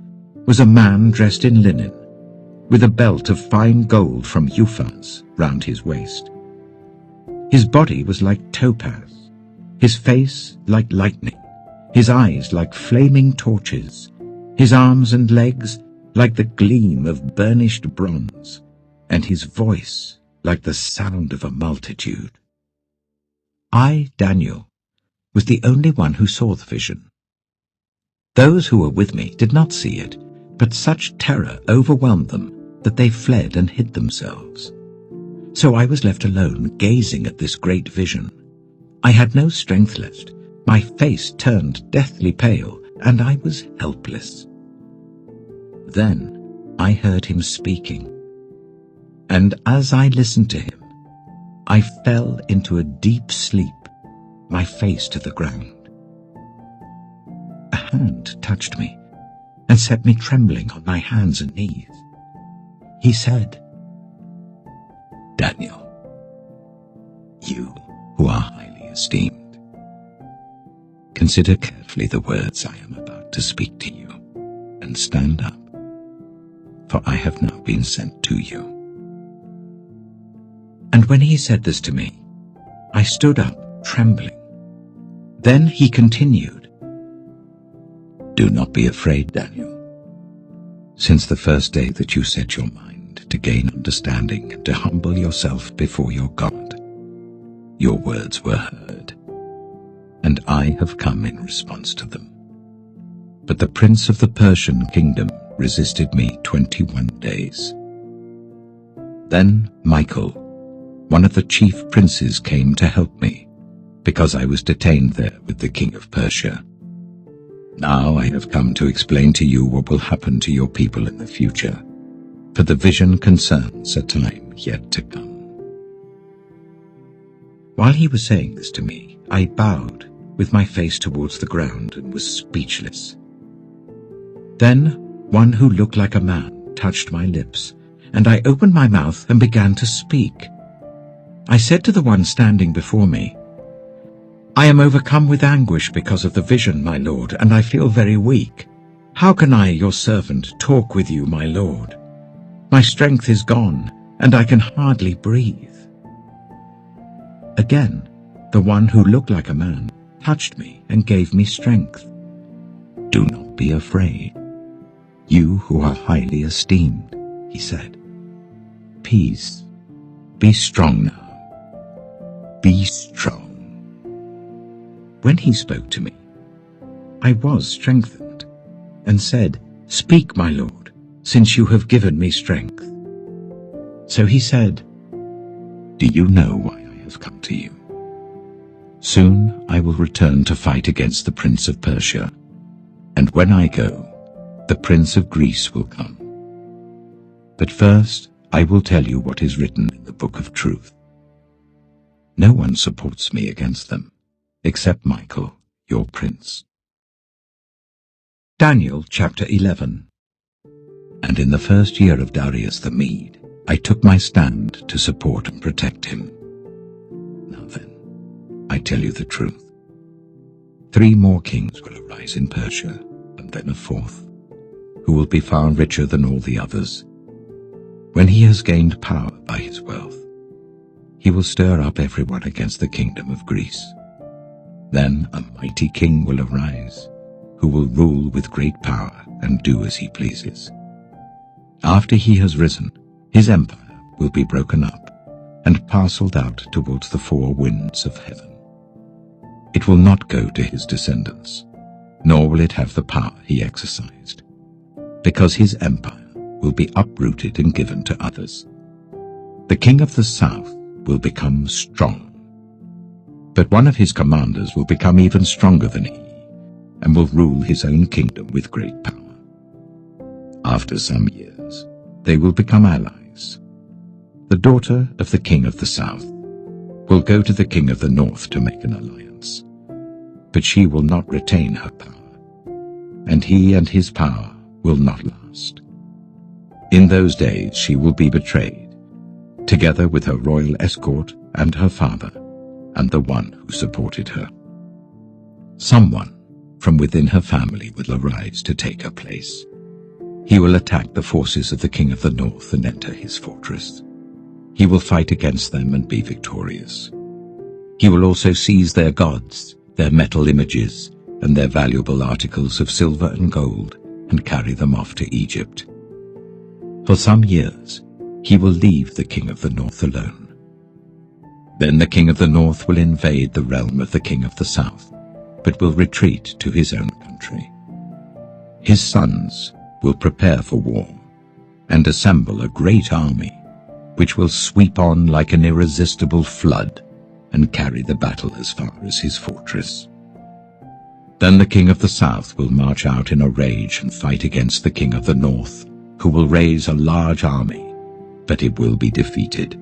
was a man dressed in linen, with a belt of fine gold from Uphaz round his waist. His body was like topaz, his face like lightning, his eyes like flaming torches, his arms and legs like the gleam of burnished bronze, and his voice like the sound of a multitude. I, Daniel, was the only one who saw the vision. Those who were with me did not see it, but such terror overwhelmed them that they fled and hid themselves. So I was left alone, gazing at this great vision. I had no strength left, my face turned deathly pale, and I was helpless. Then I heard him speaking, and as I listened to him, I fell into a deep sleep, my face to the ground. A hand touched me and set me trembling on my hands and knees. He said, Daniel, you who are highly esteemed, consider carefully the words I am about to speak to you, and stand up, for I have now been sent to you. And when he said this to me, I stood up, trembling. Then he continued, Do not be afraid, Daniel. Since the first day that you set your mind to gain understanding and to humble yourself before your God, your words were heard, and I have come in response to them. But the prince of the Persian kingdom resisted me 21 days. Then Michael, one of the chief princes, came to help me, because I was detained there with the king of Persia. Now I have come to explain to you what will happen to your people in the future, for the vision concerns a time yet to come. While he was saying this to me, I bowed with my face towards the ground and was speechless. Then one who looked like a man touched my lips, and I opened my mouth and began to speak. I said to the one standing before me, I am overcome with anguish because of the vision, my lord, and I feel very weak. How can I, your servant, talk with you, my lord? My strength is gone, and I can hardly breathe. Again, the one who looked like a man touched me and gave me strength. Do not be afraid, you who are highly esteemed, he said. Peace, be strong now. Be strong. When he spoke to me, I was strengthened, and said, Speak, my Lord, since you have given me strength. So he said, Do you know why I have come to you? Soon I will return to fight against the prince of Persia, and when I go, the prince of Greece will come. But first I will tell you what is written in the book of truth. No one supports me against them, except Michael, your prince. Daniel chapter 11. And in the first year of Darius the Mede, I took my stand to support and protect him. Now then, I tell you the truth. 3 more kings will arise in Persia, and then a 4th, who will be far richer than all the others. When he has gained power by his wealth, he will stir up everyone against the kingdom of Greece. Then a mighty king will arise, who will rule with great power and do as he pleases. After he has risen, his empire will be broken up and parceled out towards the 4 winds of heaven. It will not go to his descendants, nor will it have the power he exercised, because his empire will be uprooted and given to others. The king of the south will become strong, but one of his commanders will become even stronger than he, and will rule his own kingdom with great power. After some years, they will become allies. The daughter of the king of the south will go to the king of the north to make an alliance, but she will not retain her power, and he and his power will not last. In those days she will be betrayed, together with her royal escort and her father, and the one who supported her. Someone from within her family will arise to take her place. He will attack the forces of the king of the north and enter his fortress. He will fight against them and be victorious. He will also seize their gods, their metal images, and their valuable articles of silver and gold, and carry them off to Egypt. For some years, he will leave the king of the north alone. Then the king of the north will invade the realm of the king of the south, but will retreat to his own country. His sons will prepare for war and assemble a great army, which will sweep on like an irresistible flood and carry the battle as far as his fortress. Then the king of the south will march out in a rage and fight against the king of the north, who will raise a large army, but it will be defeated.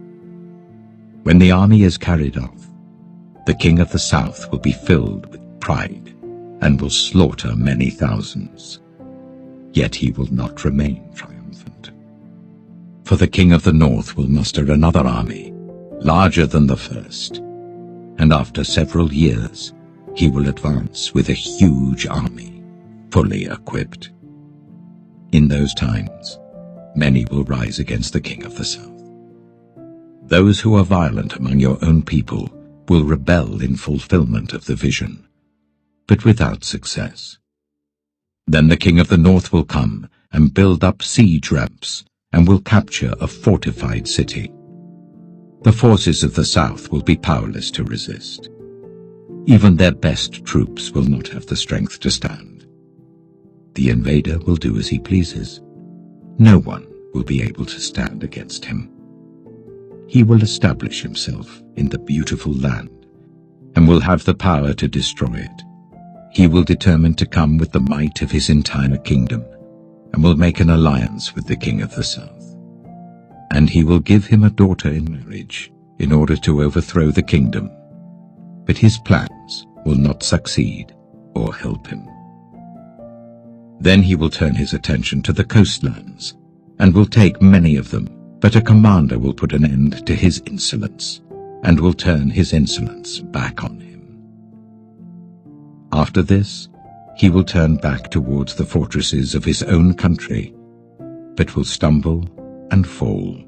When the army is carried off, the king of the south will be filled with pride and will slaughter many thousands. Yet he will not remain triumphant. For the king of the north will muster another army, larger than the first, and after several years he will advance with a huge army, fully equipped. In those times, many will rise against the king of the south. Those who are violent among your own people will rebel in fulfillment of the vision, but without success. Then the king of the north will come and build up siege ramps and will capture a fortified city. The forces of the south will be powerless to resist. Even their best troops will not have the strength to stand. The invader will do as he pleases. No one will be able to stand against him. He will establish himself in the beautiful land and will have the power to destroy it. He will determine to come with the might of his entire kingdom and will make an alliance with the king of the south. And he will give him a daughter in marriage in order to overthrow the kingdom. But his plans will not succeed or help him. Then he will turn his attention to the coastlands and will take many of them, but a commander will put an end to his insolence and will turn his insolence back on him. After this, he will turn back towards the fortresses of his own country, but will stumble and fall,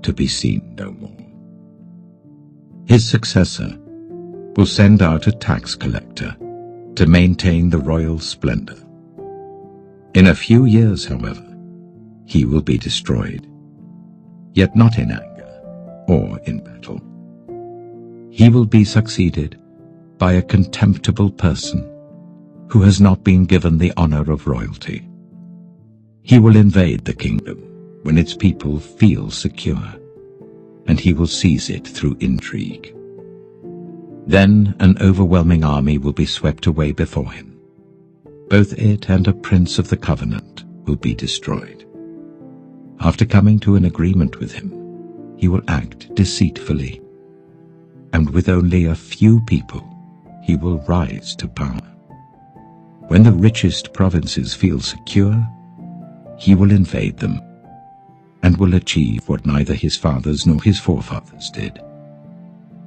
to be seen no more. His successor will send out a tax collector to maintain the royal splendor. In a few years, however, he will be destroyed, yet not in anger or in battle. He will be succeeded by a contemptible person who has not been given the honor of royalty. He will invade the kingdom when its people feel secure, and he will seize it through intrigue. Then an overwhelming army will be swept away before him. Both it and a prince of the covenant will be destroyed. After coming to an agreement with him, he will act deceitfully, and with only a few people, he will rise to power. When the richest provinces feel secure, he will invade them, and will achieve what neither his fathers nor his forefathers did.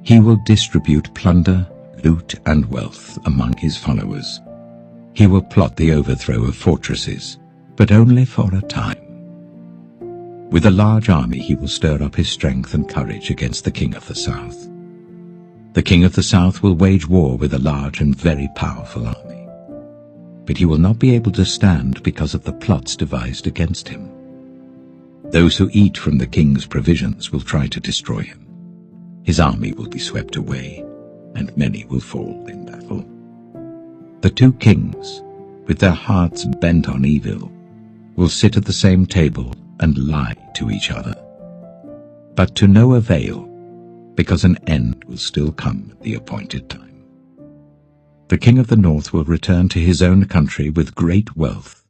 He will distribute plunder, loot, and wealth among his followers. He will plot the overthrow of fortresses, but only for a time. With a large army he will stir up his strength and courage against the king of the south. The king of the south will wage war with a large and very powerful army, but he will not be able to stand because of the plots devised against him. Those who eat from the king's provisions will try to destroy him. His army will be swept away, and many will fall in battle. The two kings, with their hearts bent on evil, will sit at the same table and lie to each other, but to no avail, because an end will still come at the appointed time. The king of the north will return to his own country with great wealth,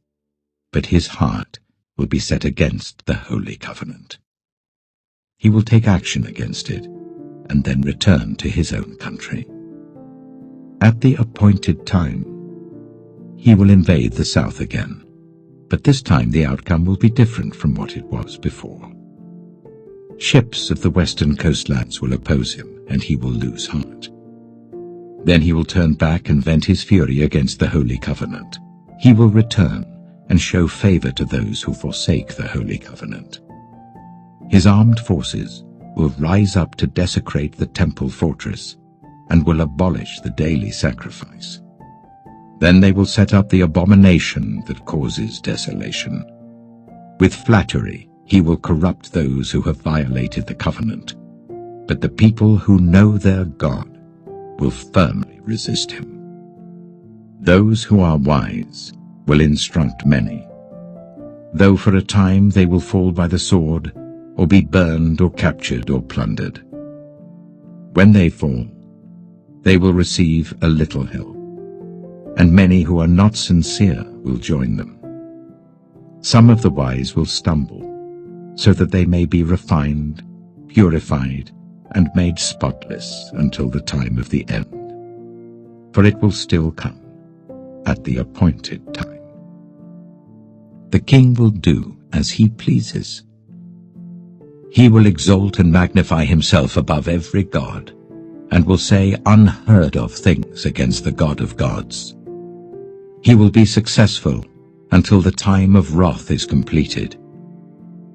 but his heart will be set against the holy covenant. He will take action against it, and then return to his own country. At the appointed time, he will invade the south again, but this time the outcome will be different from what it was before. Ships of the western coastlands will oppose him, and he will lose heart. Then he will turn back and vent his fury against the holy covenant. He will return and show favor to those who forsake the holy covenant. His armed forces will rise up to desecrate the temple fortress and will abolish the daily sacrifice. Then they will set up the abomination that causes desolation. With flattery, he will corrupt those who have violated the covenant, but the people who know their God will firmly resist him. Those who are wise will instruct many, though for a time they will fall by the sword, or be burned or captured or plundered. When they fall, they will receive a little help, and many who are not sincere will join them. Some of the wise will stumble, so that they may be refined, purified, and made spotless until the time of the end. For it will still come at the appointed time. The king will do as he pleases. He will exalt and magnify himself above every god, and will say unheard of things against the God of gods. He will be successful until the time of wrath is completed,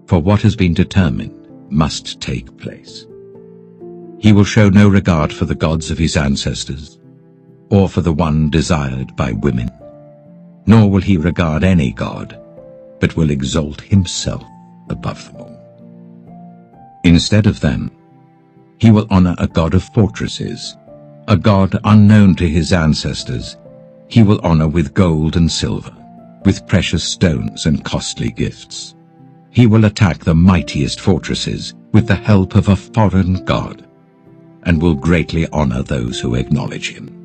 for what has been determined must take place. He will show no regard for the gods of his ancestors, or for the one desired by women, nor will he regard any god, but will exalt himself above them all. Instead of them, he will honor a god of fortresses, a god unknown to his ancestors. He will honor with gold and silver, with precious stones and costly gifts. He will attack the mightiest fortresses with the help of a foreign god, and will greatly honor those who acknowledge him.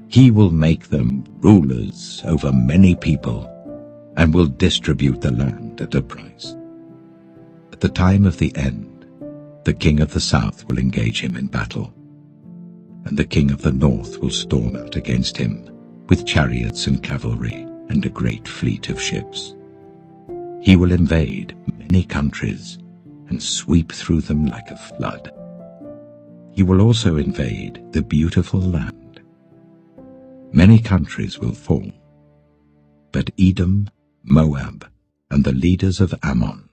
He will make them rulers over many people, and will distribute the land at a price. At the time of the end, the king of the south will engage him in battle, and the king of the north will storm out against him with chariots and cavalry and a great fleet of ships. He will invade many countries and sweep through them like a flood. He will also invade the beautiful land. Many countries will fall, but Edom, Moab, and the leaders of Ammon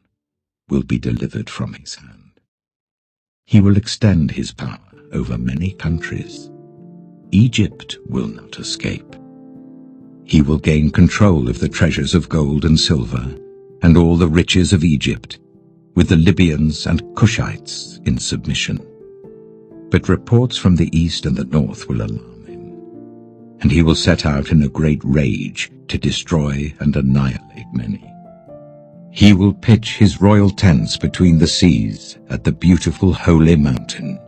will be delivered from his hand. He will extend his power over many countries, Egypt will not escape. He will gain control of the treasures of gold and silver, and all the riches of Egypt, with the Libyans and Cushites in submission. But reports from the east and the north will alarm him, and he will set out in a great rage to destroy and annihilate many. He will pitch his royal tents between the seas at the beautiful holy mountain.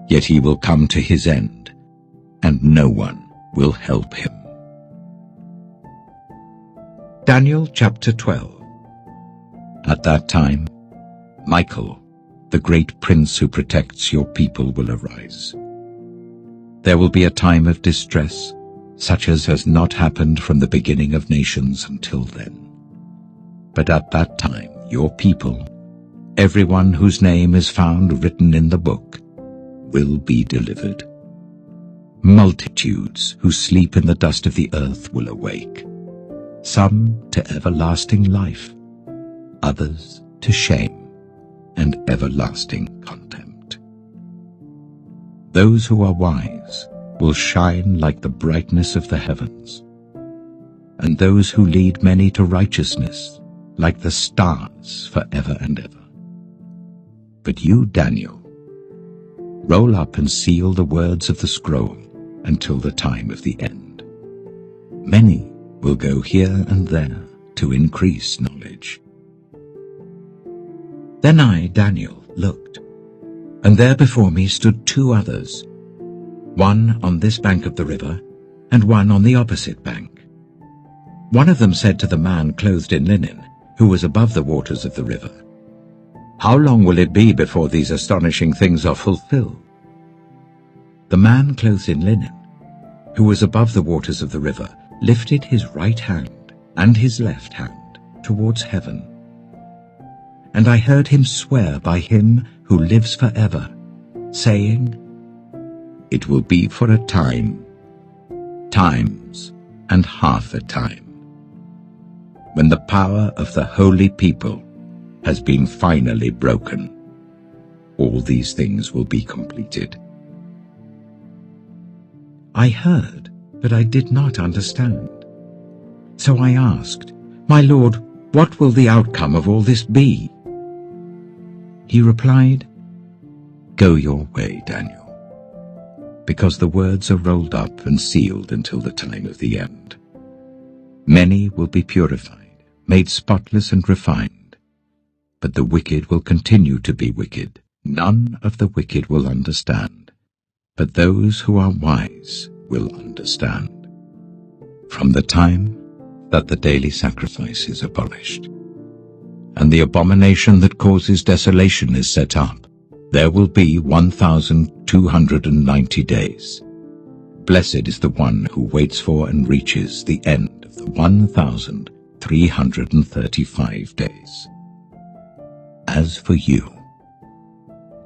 Yet he will come to his end, and no one will help him. Daniel chapter 12. At that time, Michael, the great prince who protects your people, will arise. There will be a time of distress, such as has not happened from the beginning of nations until then. But at that time your people, everyone whose name is found written in the book, will be delivered. Multitudes who sleep in the dust of the earth will awake, some to everlasting life, others to shame and everlasting contempt. Those who are wise will shine like the brightness of the heavens, and those who lead many to righteousness like the stars forever and ever. But you, Daniel, roll up and seal the words of the scroll until the time of the end. Many will go here and there to increase knowledge. Then I, Daniel, looked, and there before me stood two others, one on this bank of the river, and one on the opposite bank. One of them said to the man clothed in linen, who was above the waters of the river, "How long will it be before these astonishing things are fulfilled?" The man clothed in linen, who was above the waters of the river, lifted his right hand and his left hand towards heaven. And I heard him swear by him who lives forever, saying, "It will be for a time, times, and half a time, when the power of the holy people has been finally broken. All these things will be completed." I heard, but I did not understand. So I asked, "My Lord, what will the outcome of all this be?" He replied, "Go your way, Daniel, because the words are rolled up and sealed until the time of the end. Many will be purified, made spotless and refined, but the wicked will continue to be wicked. None of the wicked will understand, but those who are wise will understand. From the time that the daily sacrifice is abolished, and the abomination that causes desolation is set up, there will be 1,290 days. Blessed is the one who waits for and reaches the end of the 1,335 days. As for you,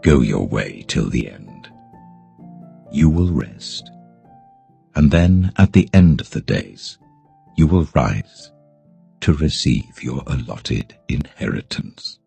go your way till the end. You will rest, and then at the end of the days you will rise to receive your allotted inheritance.